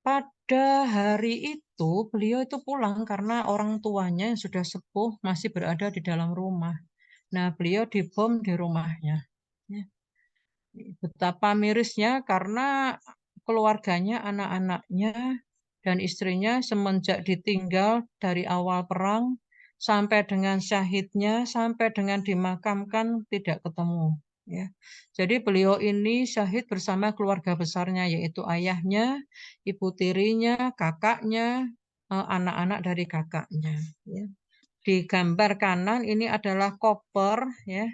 Pada hari itu, beliau itu pulang karena orang tuanya yang sudah sepuh masih berada di dalam rumah. Nah, beliau dibom di rumahnya. Ya. Betapa mirisnya karena keluarganya, anak-anaknya, dan istrinya semenjak ditinggal dari awal perang sampai dengan syahidnya, sampai dengan dimakamkan tidak ketemu. Ya. Jadi beliau ini syahid bersama keluarga besarnya, yaitu ayahnya, ibu tirinya, kakaknya, anak-anak dari kakaknya. Ya. Di gambar kanan ini adalah koper ya,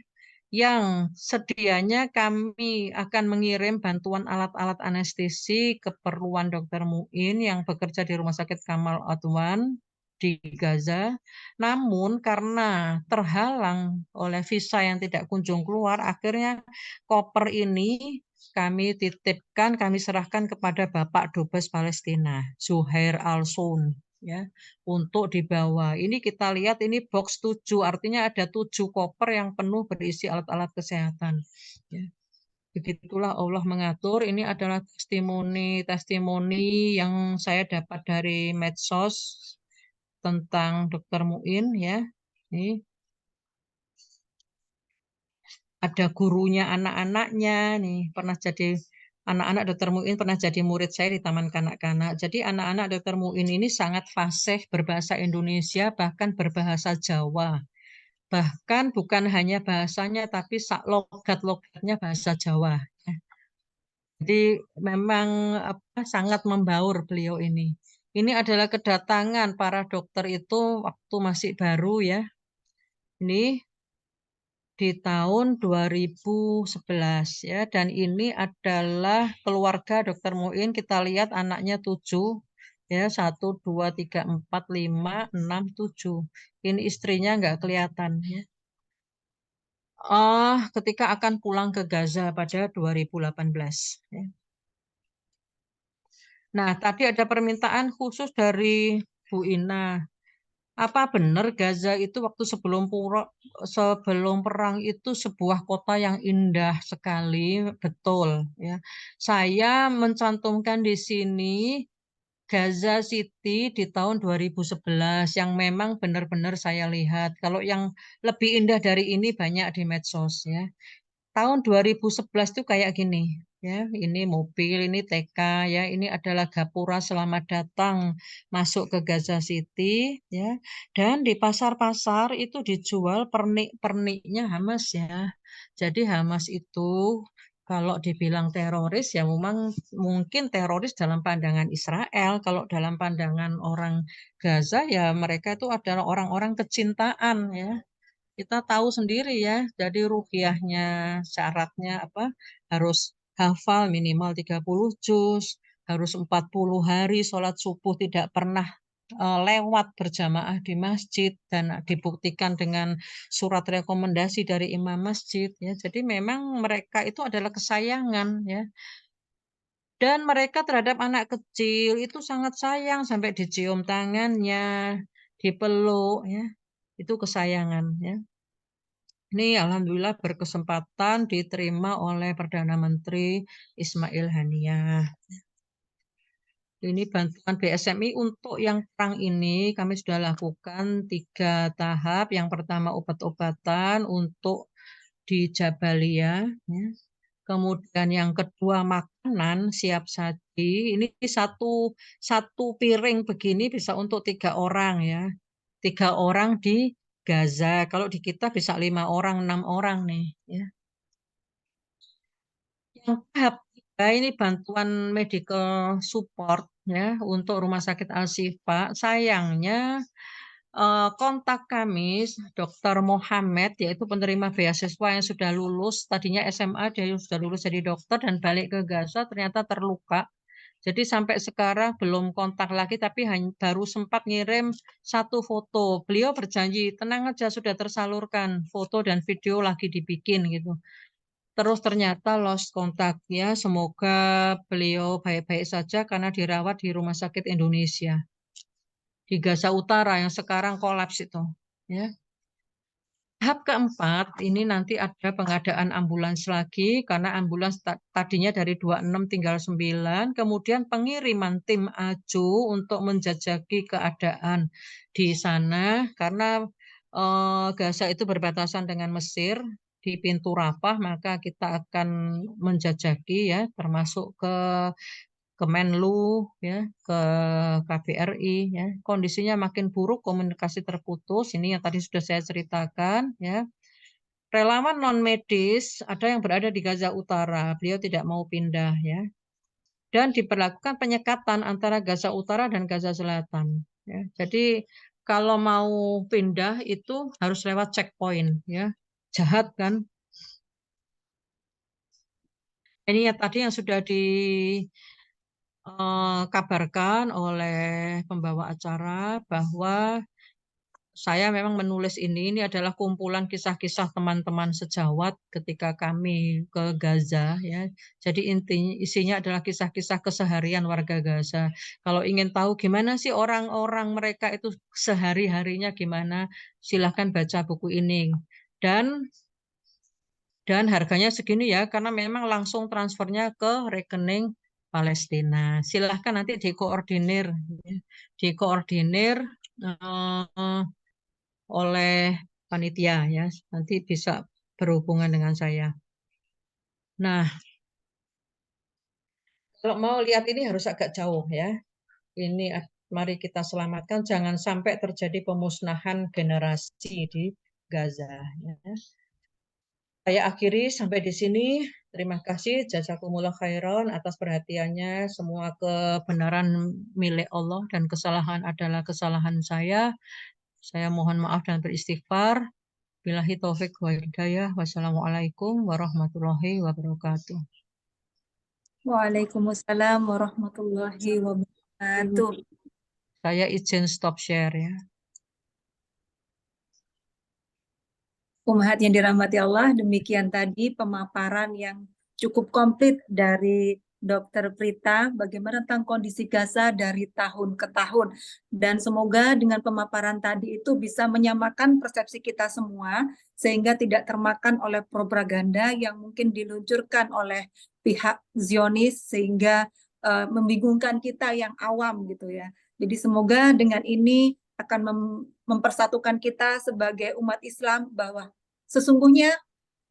yang sedianya kami akan mengirim bantuan alat-alat anestesi keperluan Dr. Muin yang bekerja di Rumah Sakit Kamal Adwan di Gaza. Namun karena terhalang oleh visa yang tidak kunjung keluar, akhirnya koper ini kami titipkan, kami serahkan kepada Bapak Dubes Palestina, Zuhair Al-Sun. Ya, untuk dibawa. Ini kita lihat ini box 7, artinya ada 7 koper yang penuh berisi alat-alat kesehatan. Ya. Begitulah Allah mengatur. Ini adalah testimoni yang saya dapat dari medsos tentang Dr. Muin ya. Ini ada gurunya anak-anaknya nih, pernah jadi anak-anak Dr. Muin pernah jadi murid saya di Taman Kanak-Kanak. Jadi anak-anak Dr. Muin ini sangat fasih berbahasa Indonesia, bahkan berbahasa Jawa. Bahkan bukan hanya bahasanya, tapi logat-logatnya bahasa Jawa. Jadi memang sangat membaur beliau ini. Ini adalah kedatangan para dokter itu waktu masih baru ya. Ini di tahun 2011 ya, dan ini adalah keluarga Dr. Muin. Kita lihat anaknya 7 ya, 1, 2, 3, 4, 5, 6, 7. Ini istrinya nggak kelihatan ya. Ketika akan pulang ke Gaza pada 2018 ya. Nah, tadi ada permintaan khusus dari Bu Ina. Apa benar Gaza itu waktu sebelum perang itu sebuah kota yang indah sekali? Betul ya. Saya mencantumkan di sini Gaza City di tahun 2011 yang memang benar-benar saya lihat. Kalau yang lebih indah dari ini banyak di medsos ya. Tahun 2011 itu kayak gini ya, ini mobil, ini TK ya, ini adalah gapura selamat datang masuk ke Gaza City ya, dan di pasar-pasar itu dijual pernik-perniknya Hamas ya. Jadi Hamas itu kalau dibilang teroris ya memang mungkin teroris dalam pandangan Israel, kalau dalam pandangan orang Gaza ya mereka itu adalah orang-orang kecintaan ya. Kita tahu sendiri ya, jadi ruqyahnya syaratnya apa? Harus hafal minimal 30 juz, harus 40 hari sholat subuh tidak pernah lewat berjamaah di masjid dan dibuktikan dengan surat rekomendasi dari imam masjid ya. Jadi memang mereka itu adalah kesayangan ya. Dan mereka terhadap anak kecil itu sangat sayang sampai dicium tangannya, dipeluk ya. Itu kesayangan ya. Ini alhamdulillah berkesempatan diterima oleh Perdana Menteri Ismail Haniyah. Ini bantuan BSMI untuk yang perang ini kami sudah lakukan 3 tahap. Yang pertama obat-obatan untuk di Jabalia. Ya. Kemudian yang kedua makanan siap saji. Ini satu piring begini bisa untuk 3 orang ya. 3 orang di Gaza. Kalau di kita bisa 5 orang, 6 orang nih. Ya. Yang tahap 3 ini bantuan medical support ya untuk Rumah Sakit Al-Shifa. Sayangnya kontak kami Dr. Mohammed yaitu penerima beasiswa yang sudah lulus, tadinya SMA dia sudah lulus jadi dokter dan balik ke Gaza ternyata terluka. Jadi sampai sekarang belum kontak lagi tapi baru sempat ngirim 1 foto. Beliau berjanji tenang aja sudah tersalurkan foto dan video lagi dibikin gitu. Terus ternyata lost kontaknya. Semoga beliau baik-baik saja karena dirawat di Rumah Sakit Indonesia di Gaza Utara yang sekarang kolaps itu. Ya. Tahap keempat ini nanti ada pengadaan ambulans lagi karena ambulans tadinya dari 26 tinggal 9, kemudian pengiriman tim AJU untuk menjajaki keadaan di sana karena Gaza itu berbatasan dengan Mesir di pintu Rafah, maka kita akan menjajaki ya termasuk ke Kemenlu ya ke KBRI ya kondisinya makin buruk, komunikasi terputus, ini yang tadi sudah saya ceritakan ya. Relawan non medis ada yang berada di Gaza Utara, beliau tidak mau pindah ya, dan diberlakukan penyekatan antara Gaza Utara dan Gaza Selatan ya. Jadi kalau mau pindah itu harus lewat checkpoint ya, jahat kan. Ini ya tadi yang sudah kabarkan oleh pembawa acara bahwa saya memang menulis ini adalah kumpulan kisah-kisah teman-teman sejawat ketika kami ke Gaza ya. Jadi isinya adalah kisah-kisah keseharian warga Gaza. Kalau ingin tahu gimana sih orang-orang mereka itu sehari-harinya gimana, silahkan baca buku ini. Dan harganya segini ya karena memang langsung transfernya ke rekening Palestina. Silahkan nanti dikoordinir oleh panitia ya. Nanti bisa berhubungan dengan saya. Nah, kalau mau lihat ini harus agak jauh ya. Ini mari kita selamatkan jangan sampai terjadi pemusnahan generasi di Gaza ya. Saya akhiri sampai di sini. Terima kasih jazakumullah khairan atas perhatiannya. Semua kebenaran milik Allah dan kesalahan adalah kesalahan saya. Saya mohon maaf dan beristighfar. Billahi taufik wa hidayah. Wassalamualaikum warahmatullahi wabarakatuh. Waalaikumsalam warahmatullahi wabarakatuh. Saya izin stop share ya. Umahat yang dirahmati Allah, demikian tadi pemaparan yang cukup komplit dari Dr. Prita bagaimana tentang kondisi Gaza dari tahun ke tahun. Dan semoga dengan pemaparan tadi itu bisa menyamakan persepsi kita semua sehingga tidak termakan oleh propaganda yang mungkin diluncurkan oleh pihak Zionis sehingga membingungkan kita yang awam gitu ya. Jadi semoga dengan ini akan mempersatukan kita sebagai umat Islam bahwa sesungguhnya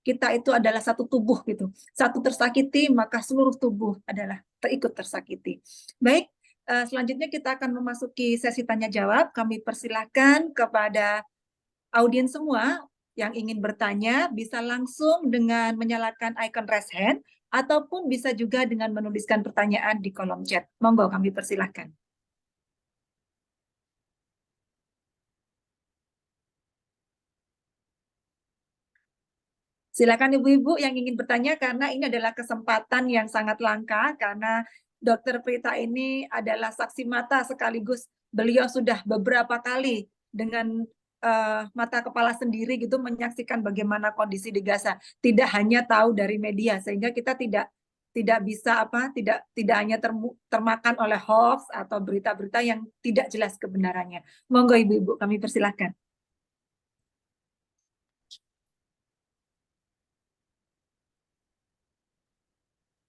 kita itu adalah satu tubuh gitu. Satu tersakiti maka seluruh tubuh adalah terikut tersakiti. Baik, selanjutnya kita akan memasuki sesi tanya jawab. Kami persilahkan kepada audiens semua yang ingin bertanya bisa langsung dengan menyalakan icon raise hand ataupun bisa juga dengan menuliskan pertanyaan di kolom chat. Monggo kami persilahkan. Silakan ibu-ibu yang ingin bertanya karena ini adalah kesempatan yang sangat langka karena Dokter Prita ini adalah saksi mata sekaligus beliau sudah beberapa kali dengan mata kepala sendiri gitu menyaksikan bagaimana kondisi di Gaza. Tidak hanya tahu dari media, sehingga kita tidak bisa tidak hanya termakan oleh hoax atau berita-berita yang tidak jelas kebenarannya. Monggo Ibu-ibu, kami persilahkan.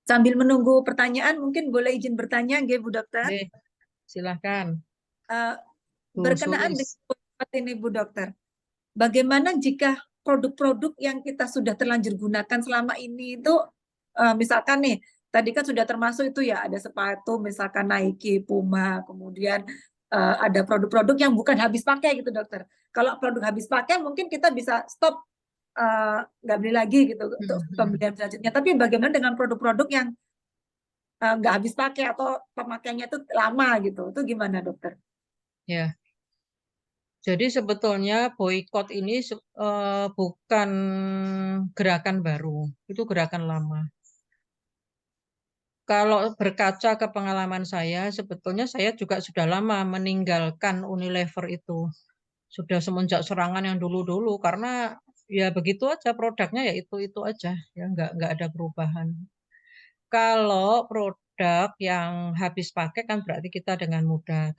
Sambil menunggu pertanyaan, mungkin boleh izin bertanya, nggih Bu Dokter? Oke, silahkan. Berkenaan dengan ini Bu Dokter, bagaimana jika produk-produk yang kita sudah terlanjur gunakan selama ini itu, misalkan nih, tadi kan sudah termasuk itu ya, ada sepatu, misalkan Nike, Puma, kemudian ada produk-produk yang bukan habis pakai gitu Dokter. Kalau produk habis pakai mungkin kita bisa stop, nggak beli lagi gitu untuk pembelian selanjutnya. Tapi bagaimana dengan produk-produk yang nggak habis pakai atau pemakaiannya itu lama gitu, itu gimana Dokter? Ya, jadi sebetulnya boykot ini bukan gerakan baru, itu gerakan lama. Kalau berkaca ke pengalaman saya, sebetulnya saya juga sudah lama meninggalkan Unilever itu. Sudah semenjak serangan yang dulu-dulu, karena ya begitu aja produknya ya itu aja, ya nggak ada perubahan. Kalau produk yang habis pakai kan berarti kita dengan mudah.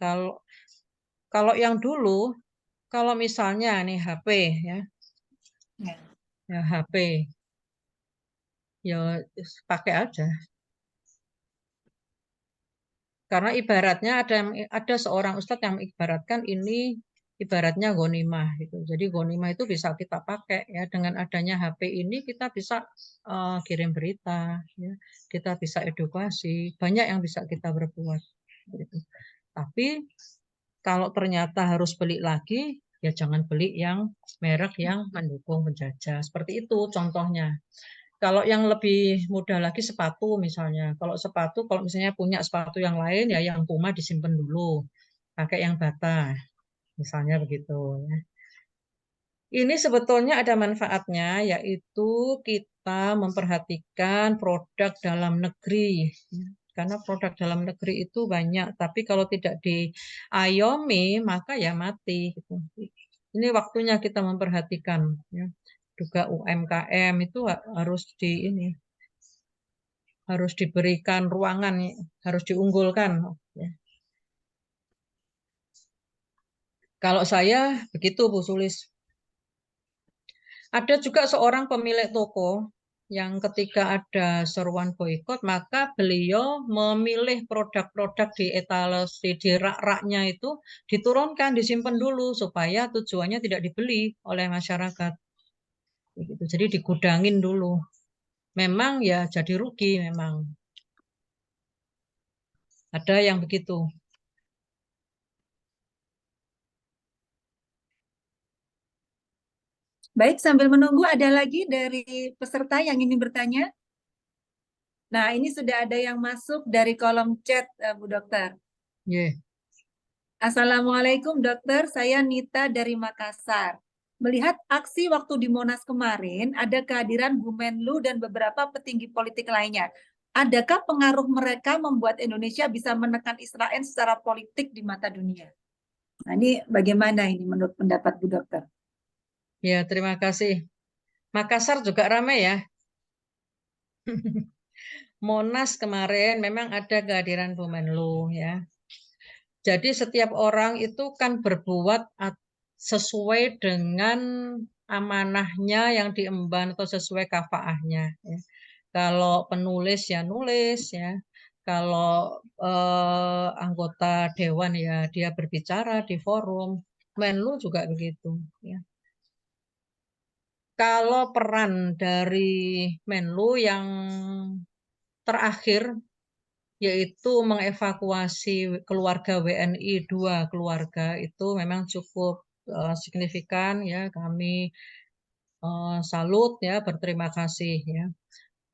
Kalau yang dulu, kalau misalnya nih HP ya HP ya pakai aja. Karena ibaratnya ada seorang ustadz yang ibaratkan ini ibaratnya ghanimah gitu. Jadi ghanimah itu bisa kita pakai ya, dengan adanya HP ini kita bisa kirim berita ya, kita bisa edukasi, banyak yang bisa kita berbuat gitu. Tapi kalau ternyata harus beli lagi, ya jangan beli yang merek yang mendukung penjajah. Seperti itu contohnya. Kalau yang lebih mudah lagi sepatu misalnya. Kalau sepatu, kalau misalnya punya sepatu yang lain, ya yang Puma disimpan dulu. Pakai yang Bata, misalnya begitu. Ini sebetulnya ada manfaatnya, yaitu kita memperhatikan produk dalam negeri. Karena produk dalam negeri itu banyak, tapi kalau tidak diayomi, maka ya mati. Ini waktunya kita memperhatikan. Ya. Juga UMKM itu harus diberikan ruangan, harus diunggulkan. Kalau saya begitu Bu Sulis. Ada juga seorang pemilik toko yang ketika ada seruan boikot, maka beliau memilih produk-produk di etalase di rak-raknya itu diturunkan, disimpan dulu supaya tujuannya tidak dibeli oleh masyarakat. Jadi digudangin dulu. Memang ya jadi rugi memang. Ada yang begitu. Baik, sambil menunggu ada lagi dari peserta yang ingin bertanya. Nah, ini sudah ada yang masuk dari kolom chat, Bu Dokter. Yeah. Assalamualaikum Dokter, saya Nita dari Makassar. Melihat aksi waktu di Monas kemarin, ada kehadiran Bu Menlu dan beberapa petinggi politik lainnya. Adakah pengaruh mereka membuat Indonesia bisa menekan Israel secara politik di mata dunia? Nah, ini bagaimana ini menurut pendapat Bu Dokter? Ya, terima kasih. Makassar juga ramai ya. Monas kemarin memang ada kehadiran Bu Menlu ya. Jadi setiap orang itu kan berbuat sesuai dengan amanahnya yang diemban atau sesuai kafaahnya. Ya. Kalau penulis ya nulis ya. Kalau anggota dewan ya dia berbicara di forum. Menlu juga begitu. Ya. Kalau peran dari Menlu yang terakhir yaitu mengevakuasi keluarga WNI 2 keluarga itu memang cukup signifikan ya, kami salut ya, berterima kasih ya.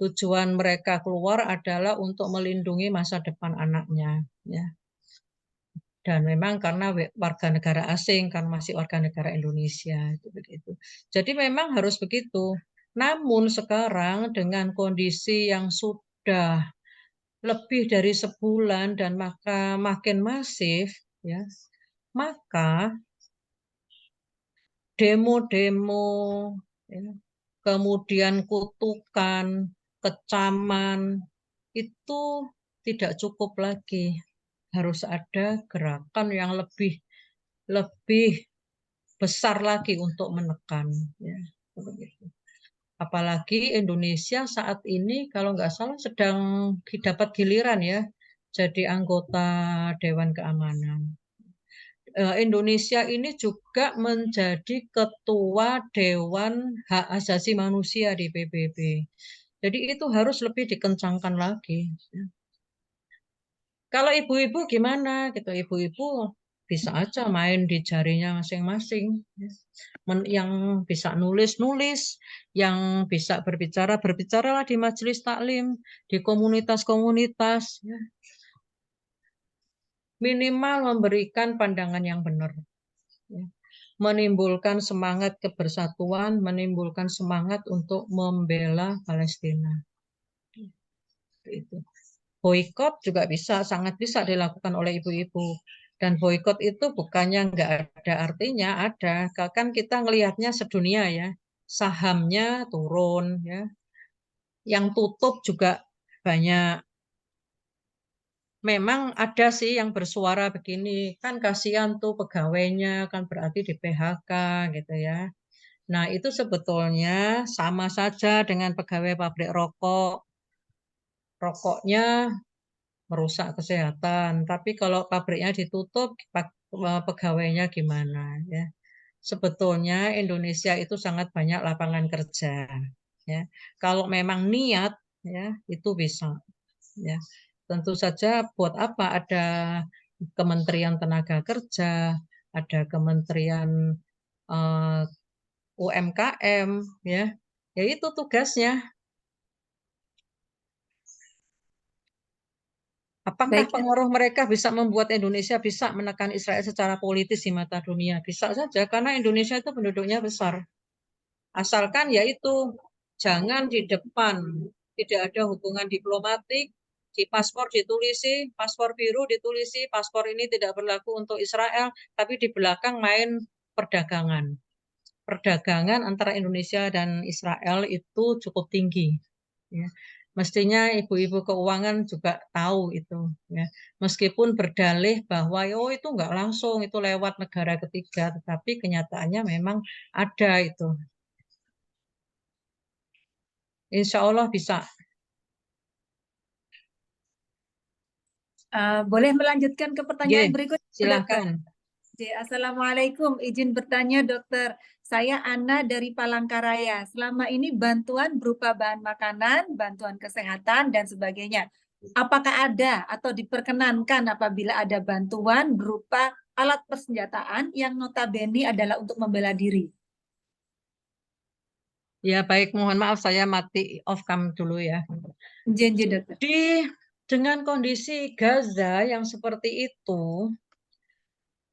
Tujuan mereka keluar adalah untuk melindungi masa depan anaknya ya. Dan memang karena warga negara asing kan masih warga negara Indonesia itu begitu. Jadi memang harus begitu. Namun sekarang dengan kondisi yang sudah lebih dari sebulan dan maka makin masif, ya, maka demo-demo, ya, kemudian kutukan, kecaman, itu tidak cukup lagi. Harus ada gerakan yang lebih lebih besar lagi untuk menekan. Ya, apalagi Indonesia saat ini kalau nggak salah sedang dapat giliran ya jadi anggota Dewan Keamanan. Indonesia ini juga menjadi ketua Dewan Hak Asasi Manusia di PBB. Jadi itu harus lebih dikencangkan lagi. Kalau ibu-ibu gimana gitu? Ibu-ibu bisa aja main di jarinya masing-masing. Yang bisa nulis-nulis, yang bisa berbicara, berbicaralah di majelis taklim, di komunitas-komunitas. Minimal memberikan pandangan yang benar. Menimbulkan semangat kebersatuan, menimbulkan semangat untuk membela Palestina. Itu. Boikot juga bisa, sangat bisa dilakukan oleh ibu-ibu. Dan boikot itu bukannya nggak ada artinya, ada. Kan kita ngelihatnya sedunia ya, sahamnya turun ya, yang tutup juga banyak. Memang ada sih yang bersuara begini, kan kasihan tuh pegawainya, kan berarti di PHK gitu ya. Nah itu sebetulnya sama saja dengan pegawai pabrik rokok. Rokoknya merusak kesehatan. Tapi kalau pabriknya ditutup, pegawainya gimana ya? Sebetulnya Indonesia itu sangat banyak lapangan kerja. Ya, kalau memang niat, ya itu bisa. Ya, tentu saja buat apa ada Kementerian Tenaga Kerja, ada Kementerian UMKM, ya itu tugasnya. Apakah Baik, pengaruh mereka bisa membuat Indonesia bisa menekan Israel secara politis di mata dunia? Bisa saja, karena Indonesia itu penduduknya besar. Asalkan yaitu jangan di depan tidak ada hubungan diplomatik, di paspor ditulisi, paspor biru ditulisi, paspor ini tidak berlaku untuk Israel, tapi di belakang main perdagangan. Perdagangan antara Indonesia dan Israel itu cukup tinggi. Ya. Mestinya ibu-ibu keuangan juga tahu itu. Ya. Meskipun berdalih bahwa itu nggak langsung, itu lewat negara ketiga, tetapi kenyataannya memang ada itu. Insya Allah bisa. boleh melanjutkan ke pertanyaan Ye, berikutnya, Dokter? silakan. Assalamualaikum, izin bertanya dokter. Saya Ana dari Palangkaraya. Selama ini bantuan berupa bahan makanan, bantuan kesehatan, dan sebagainya. Apakah ada atau diperkenankan apabila ada bantuan berupa alat persenjataan yang notabene adalah untuk membela diri? Ya baik, mohon maaf saya mati off cam dulu ya. Janji dokter. Dengan kondisi Gaza yang seperti itu,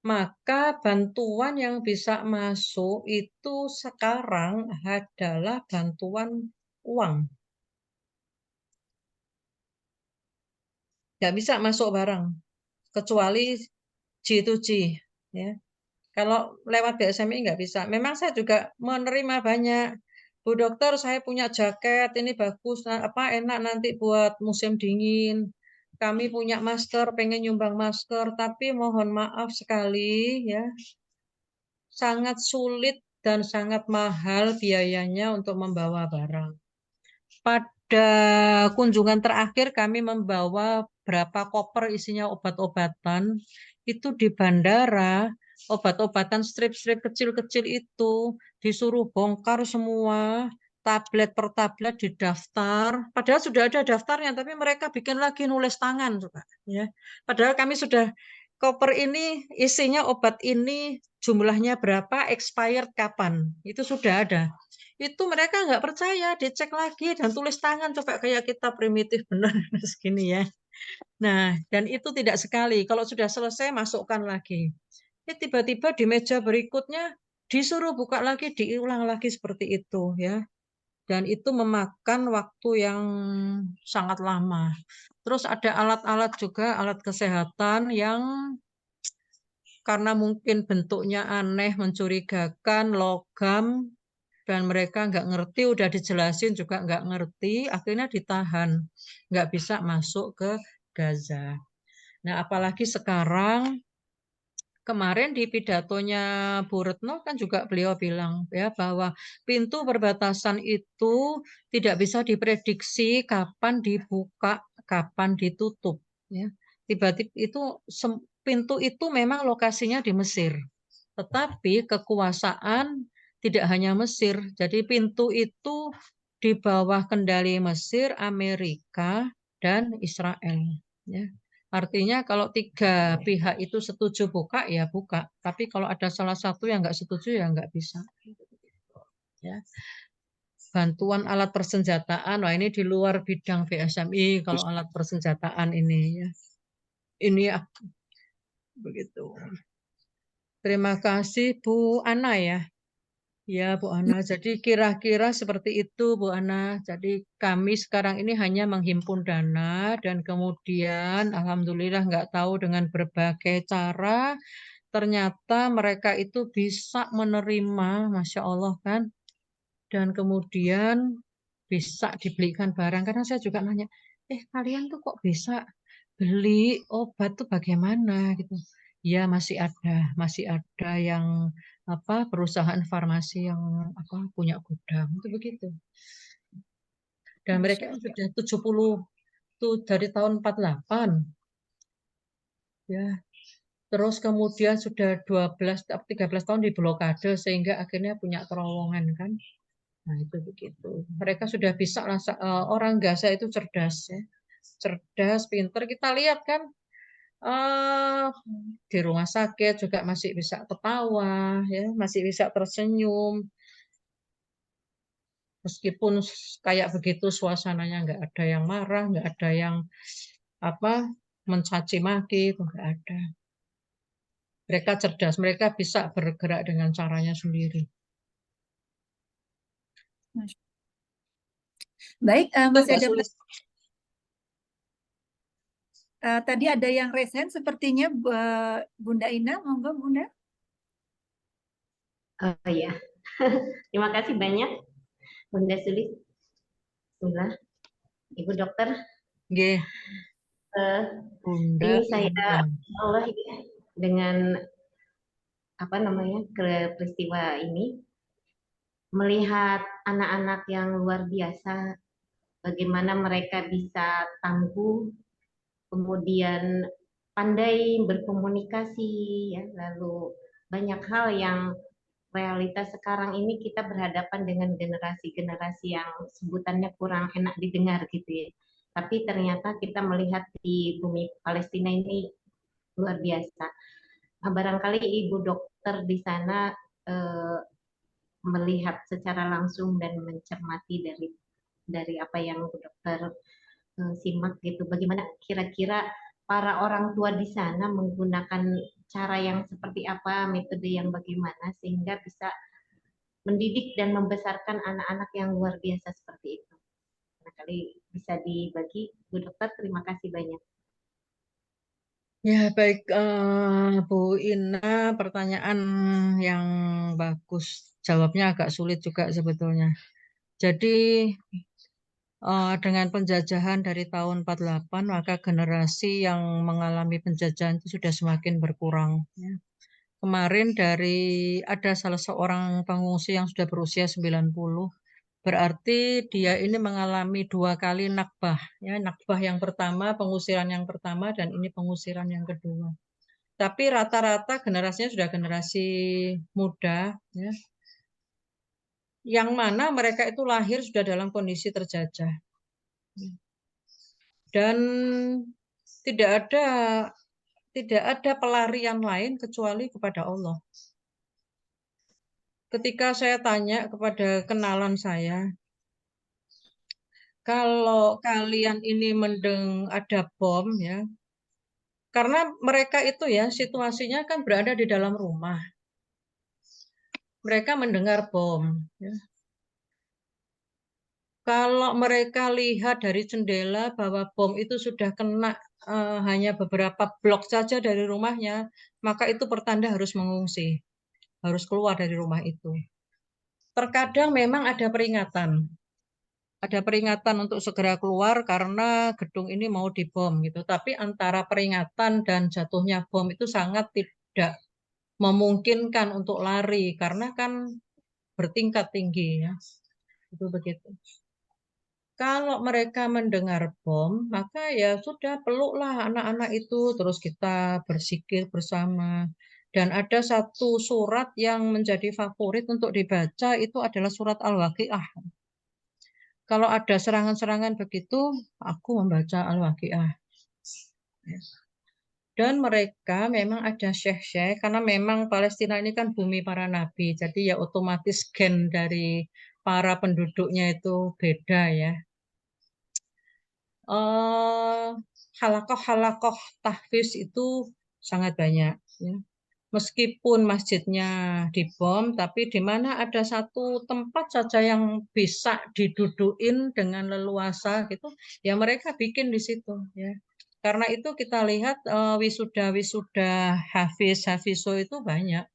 maka bantuan yang bisa masuk itu sekarang adalah bantuan uang. Nggak bisa masuk barang, kecuali G2G. Ya. Kalau lewat BSMI nggak bisa. Memang saya juga menerima banyak. Bu dokter, saya punya jaket, ini bagus, enak nanti buat musim dingin. Kami punya masker, pengen nyumbang masker, tapi mohon maaf sekali ya, sangat sulit dan sangat mahal biayanya untuk membawa barang. Pada kunjungan terakhir kami membawa berapa koper isinya obat-obatan, itu di bandara, obat-obatan strip-strip kecil-kecil itu disuruh bongkar semua, tablet per tablet didaftar, padahal sudah ada daftarnya, tapi mereka bikin lagi nulis tangan juga. Ya. Padahal kami sudah, koper ini isinya obat ini jumlahnya berapa, expired kapan, itu sudah ada. Itu mereka nggak percaya, dicek lagi dan tulis tangan, coba kayak kita primitif benar segini ya. Nah, dan itu tidak sekali. Kalau sudah selesai masukkan lagi. Tiba-tiba di meja berikutnya disuruh buka lagi, diulang lagi seperti itu ya. Dan itu memakan waktu yang sangat lama. Terus ada alat-alat juga, alat kesehatan yang karena mungkin bentuknya aneh, mencurigakan, logam, dan mereka nggak ngerti, udah dijelasin juga nggak ngerti, akhirnya ditahan, nggak bisa masuk ke Gaza. Nah, apalagi sekarang, kemarin di pidatonya Bu Retno kan juga beliau bilang ya bahwa pintu perbatasan itu tidak bisa diprediksi kapan dibuka, kapan ditutup. Ya. Tiba-tiba itu pintu itu memang lokasinya di Mesir, tetapi kekuasaan tidak hanya Mesir. Jadi pintu itu di bawah kendali Mesir, Amerika, dan Israel. Ya. Artinya kalau tiga pihak itu setuju buka, ya buka. Tapi kalau ada salah satu yang nggak setuju, ya nggak bisa. Ya. Bantuan alat persenjataan, wah ini di luar bidang BSMI kalau alat persenjataan ini. Ya. Ini ya, begitu. Terima kasih Bu Ana ya. Ya Bu Ana, jadi kira-kira seperti itu Bu Ana. Jadi kami sekarang ini hanya menghimpun dana dan kemudian alhamdulillah nggak tahu dengan berbagai cara ternyata mereka itu bisa menerima, Masya Allah kan. Dan kemudian bisa dibelikan barang. Karena saya juga nanya, kalian tuh kok bisa beli obat tuh bagaimana gitu. Ya masih ada yang perusahaan farmasi yang punya gudang itu begitu. Dan mereka sudah 70 tuh dari tahun 48 ya. Terus kemudian sudah 13 tahun di blokade sehingga akhirnya punya terowongan kan. Nah, itu begitu. Mereka sudah bisa orang Gaza itu cerdas ya. Cerdas, pinter. Kita lihat kan di rumah sakit juga masih bisa ketawa ya, masih bisa tersenyum. Meskipun kayak begitu suasananya nggak ada yang marah, nggak ada yang mencaci maki, itu nggak ada. Mereka cerdas, mereka bisa bergerak dengan caranya sendiri. Baik, masih ada sulit. tadi ada yang resen sepertinya Bunda Ina, monggo Bunda. Oh iya, terima kasih banyak Bunda Sulis. Bismillah. Ibu dokter, Bunda ini saya Ina. Allah dengan peristiwa ini melihat anak-anak yang luar biasa, bagaimana mereka bisa tangguh, kemudian pandai berkomunikasi, ya, lalu banyak hal yang realitas sekarang ini kita berhadapan dengan generasi-generasi yang sebutannya kurang enak didengar gitu ya. Tapi ternyata kita melihat di bumi Palestina ini luar biasa. Nah, barangkali Ibu dokter di sana melihat secara langsung dan mencermati dari apa yang Bu dokter simak gitu. Bagaimana kira-kira para orang tua di sana menggunakan cara yang seperti apa, metode yang bagaimana sehingga bisa mendidik dan membesarkan anak-anak yang luar biasa seperti itu. Barangkali bisa dibagi, Bu Dokter. Terima kasih banyak. Ya baik Bu Ina, pertanyaan yang bagus. Jawabnya agak sulit juga sebetulnya. Jadi dengan penjajahan dari tahun 48 maka generasi yang mengalami penjajahan itu sudah semakin berkurang. Ya. Kemarin ada salah seorang pengungsi yang sudah berusia 90, berarti dia ini mengalami 2 kali nakbah. Ya, nakbah yang pertama, pengusiran yang pertama, dan ini pengusiran yang kedua. Tapi rata-rata generasinya sudah generasi muda, ya, yang mana mereka itu lahir sudah dalam kondisi terjajah. Dan tidak ada pelarian lain kecuali kepada Allah. Ketika saya tanya kepada kenalan saya, kalau kalian ini ada bom ya, karena mereka itu ya situasinya kan berada di dalam rumah. Mereka mendengar bom. Ya. Kalau mereka lihat dari jendela bahwa bom itu sudah kena hanya beberapa blok saja dari rumahnya, maka itu pertanda harus mengungsi, harus keluar dari rumah itu. Terkadang memang ada peringatan untuk segera keluar karena gedung ini mau dibom gitu. Tapi antara peringatan dan jatuhnya bom itu sangat tidak memungkinkan untuk lari karena kan bertingkat tinggi ya. Itu begitu. Kalau mereka mendengar bom, maka ya sudah peluklah anak-anak itu, terus kita berzikir bersama. Dan ada satu surat yang menjadi favorit untuk dibaca, itu adalah surat Al-Waqiah. Kalau ada serangan-serangan begitu, aku membaca Al-Waqiah. Dan mereka memang ada syekh-syekh, karena memang Palestina ini kan bumi para nabi, jadi ya otomatis gen dari para penduduknya itu beda ya. Halakoh-halakoh tahfiz itu sangat banyak. Ya. Meskipun masjidnya dibom, tapi di mana ada satu tempat saja yang bisa didudukin dengan leluasa gitu, ya mereka bikin di situ. Ya. Karena itu kita lihat wisuda-wisuda hafizo itu banyak.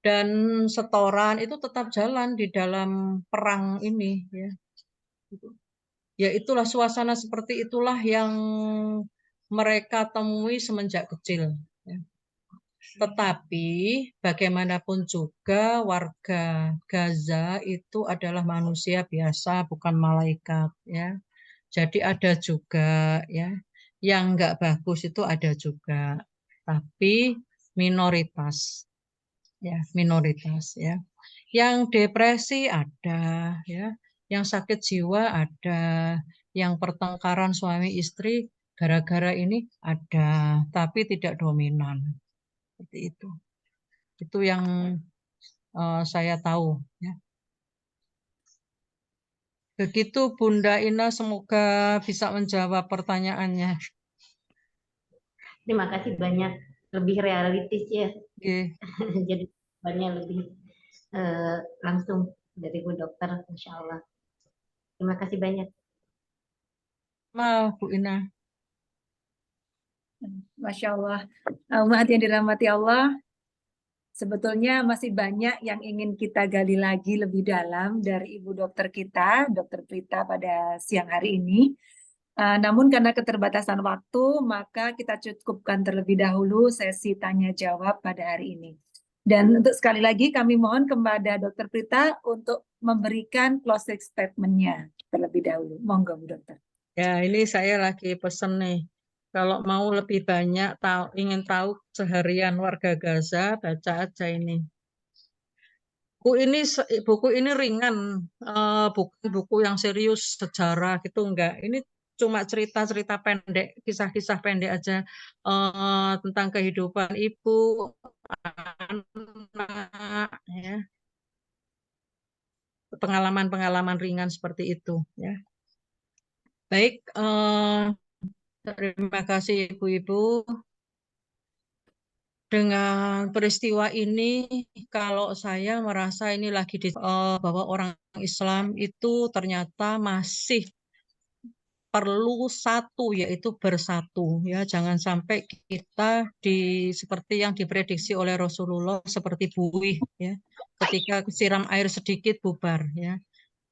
Dan setoran itu tetap jalan di dalam perang ini. Ya. Ya itulah suasana seperti itulah yang mereka temui semenjak kecil. Tetapi bagaimanapun juga warga Gaza itu adalah manusia biasa, bukan malaikat ya. Jadi ada juga ya yang nggak bagus itu ada juga, tapi minoritas ya. Yang depresi ada ya, yang sakit jiwa ada, yang pertengkaran suami istri gara-gara ini ada, tapi tidak dominan. Seperti itu. Itu yang saya tahu ya. Begitu Bunda Ina, semoga bisa menjawab pertanyaannya. Terima kasih banyak, lebih realistis ya. Oke. Jadi banyak lebih langsung dari Bu Dokter, Insya Allah. Terima kasih banyak. Maaf Bu Ina. Masya Allah. Umat yang dirahmati Allah, sebetulnya masih banyak yang ingin kita gali lagi lebih dalam dari Ibu Dokter kita, Dokter Prita pada siang hari ini. Namun karena keterbatasan waktu, maka kita cukupkan terlebih dahulu sesi tanya jawab pada hari ini. Dan untuk sekali lagi kami mohon kepada Dokter Prita untuk memberikan closing statement-nya terlebih dahulu. Monggo Bu Dokter. Ya, ini saya lagi pesen nih. Kalau mau lebih banyak ingin tahu seharian warga Gaza, baca aja ini. Buku ini ringan, buku yang serius sejarah gitu enggak. Ini cuma cerita-cerita pendek, kisah-kisah pendek aja tentang kehidupan ibu, anak, ya, pengalaman-pengalaman ringan seperti itu, ya. Baik, terima kasih ibu-ibu. Dengan peristiwa ini, kalau saya merasa ini lagi bahwa orang Islam itu ternyata masih perlu satu, yaitu bersatu ya. Jangan sampai kita seperti yang diprediksi oleh Rasulullah seperti buih ya. Ketika siram air sedikit bubar ya.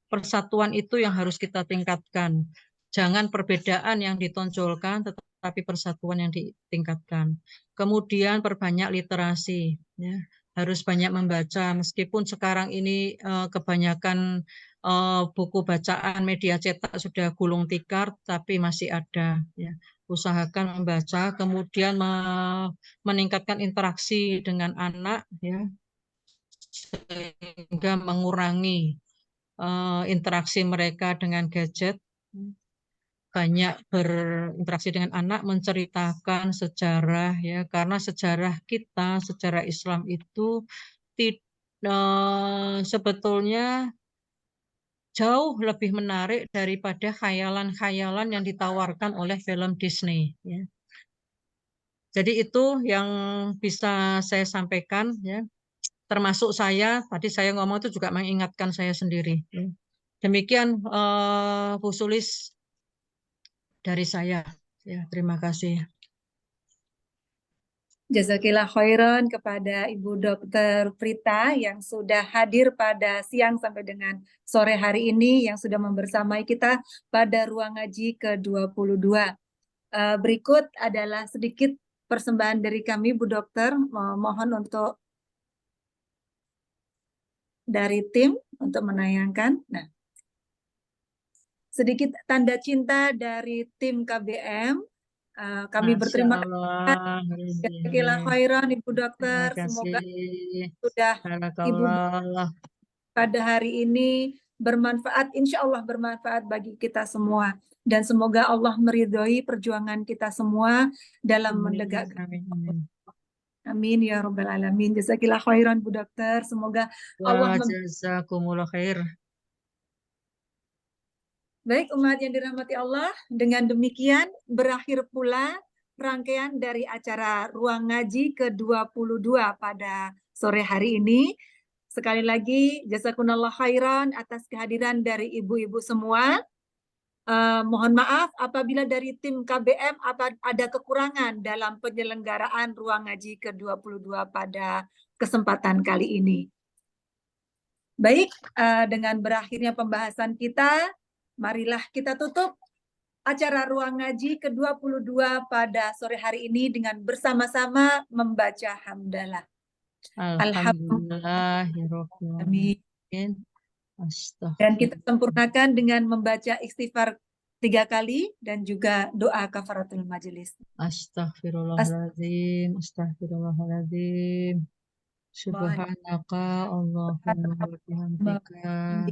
Persatuan itu yang harus kita tingkatkan. Jangan perbedaan yang ditonjolkan, tetapi persatuan yang ditingkatkan. Kemudian perbanyak literasi ya. Harus banyak membaca, meskipun sekarang ini kebanyakan buku bacaan media cetak sudah gulung tikar, tapi masih ada ya. Usahakan membaca, kemudian meningkatkan interaksi dengan anak ya, sehingga mengurangi interaksi mereka dengan gadget. Banyak berinteraksi dengan anak, menceritakan sejarah ya, karena sejarah kita, sejarah Islam itu sebetulnya jauh lebih menarik daripada khayalan-khayalan yang ditawarkan oleh film Disney ya. Jadi itu yang bisa saya sampaikan ya. Termasuk saya, tadi saya ngomong itu juga mengingatkan saya sendiri ya. Demikian Bu Sulis dari saya. Ya, terima kasih. Jazakillah khairan kepada Ibu Dr. Prita yang sudah hadir pada siang sampai dengan sore hari ini, yang sudah membersamai kita pada ruang ngaji ke-22. Berikut adalah sedikit persembahan dari kami, Bu Dokter. Mohon untuk dari tim untuk menayangkan. Nah, sedikit tanda cinta dari tim KBM. Kami Masya berterima kasih. Allah. Jazakillah khairan Ibu Dokter. Terima Semoga kasih. sudah Ibu Barakallah. pada hari ini bermanfaat, insya Allah bermanfaat bagi kita semua. Dan semoga Allah meridhoi perjuangan kita semua dalam menegakkan. Amin. Amin ya Rabbal Alamin. Jazakillah khairan Bu Dokter. Semoga Allah Jazakumullah khair. Baik umat yang dirahmati Allah, dengan demikian berakhir pula rangkaian dari acara Ruang Ngaji ke-22 pada sore hari ini. Sekali lagi, jazakumullah khairan atas kehadiran dari ibu-ibu semua. Mohon maaf apabila dari tim KBM ada kekurangan dalam penyelenggaraan Ruang Ngaji ke-22 pada kesempatan kali ini. Baik, dengan berakhirnya pembahasan kita, marilah kita tutup acara Ruang Ngaji ke-22 pada sore hari ini dengan bersama-sama membaca hamdalah. Alhamdulillah. Amin. Dan kita sempurnakan dengan membaca istighfar 3 kali dan juga doa kafaratul majelis. Astaghfirullahaladzim. Astaghfirullahaladzim. Subhanaka Allahumma wa bihamdika.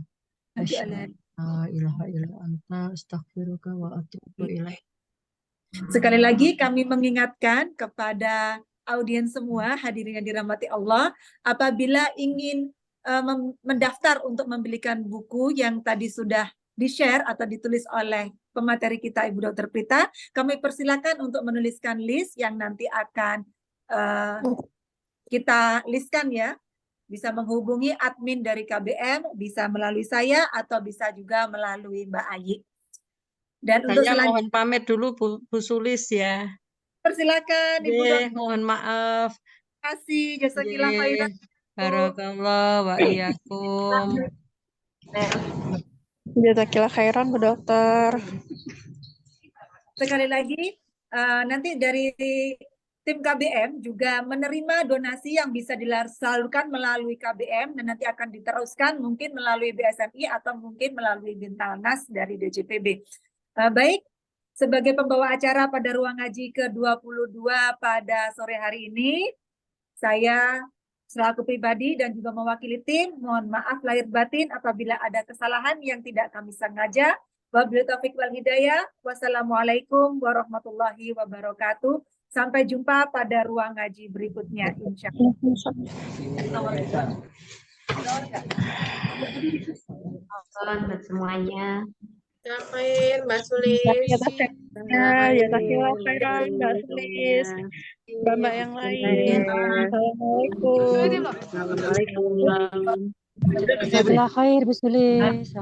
Asyhadu an la ilaha illa anta astaghfiruka wa atubu ilaik. Sekali lagi kami mengingatkan kepada audiens semua hadirin yang dirahmati Allah, apabila ingin mendaftar untuk membelikan buku yang tadi sudah di-share atau ditulis oleh pemateri kita Ibu Dr. Prita, kami persilakan untuk menuliskan list yang nanti akan kita listkan ya. Bisa menghubungi admin dari KBM, bisa melalui saya atau bisa juga melalui Mbak Ayi. Dan untuk Saya mohon pamit dulu Bu Sulis ya. Persilakan Ibu Dr. Mohon maaf. Terima kasih, jazakillah khairan. Barakallah wa iyyakum. Jazakillah khairan Bu Dokter. Sekali lagi, nanti dari tim KBM juga menerima donasi yang bisa disalurkan melalui KBM dan nanti akan diteruskan mungkin melalui BSMI atau mungkin melalui Bintalnas dari DJPB. Baik, sebagai pembawa acara pada Ruang Ngaji ke-22 pada sore hari ini, saya selaku pribadi dan juga mewakili tim, mohon maaf lahir batin apabila ada kesalahan yang tidak kami sengaja. Wabillahi taufiq wal hidayah. Wassalamualaikum warahmatullahi wabarakatuh. Sampai jumpa pada Ruang Ngaji berikutnya, insya Allah. Buat semuanya. Amin, Mbak Sulis. Jazakillah khairan Mbak Sulis. Mbak yang lain. Assalamualaikum. Assalamualaikum. Jazakillah khair Bu Sulis.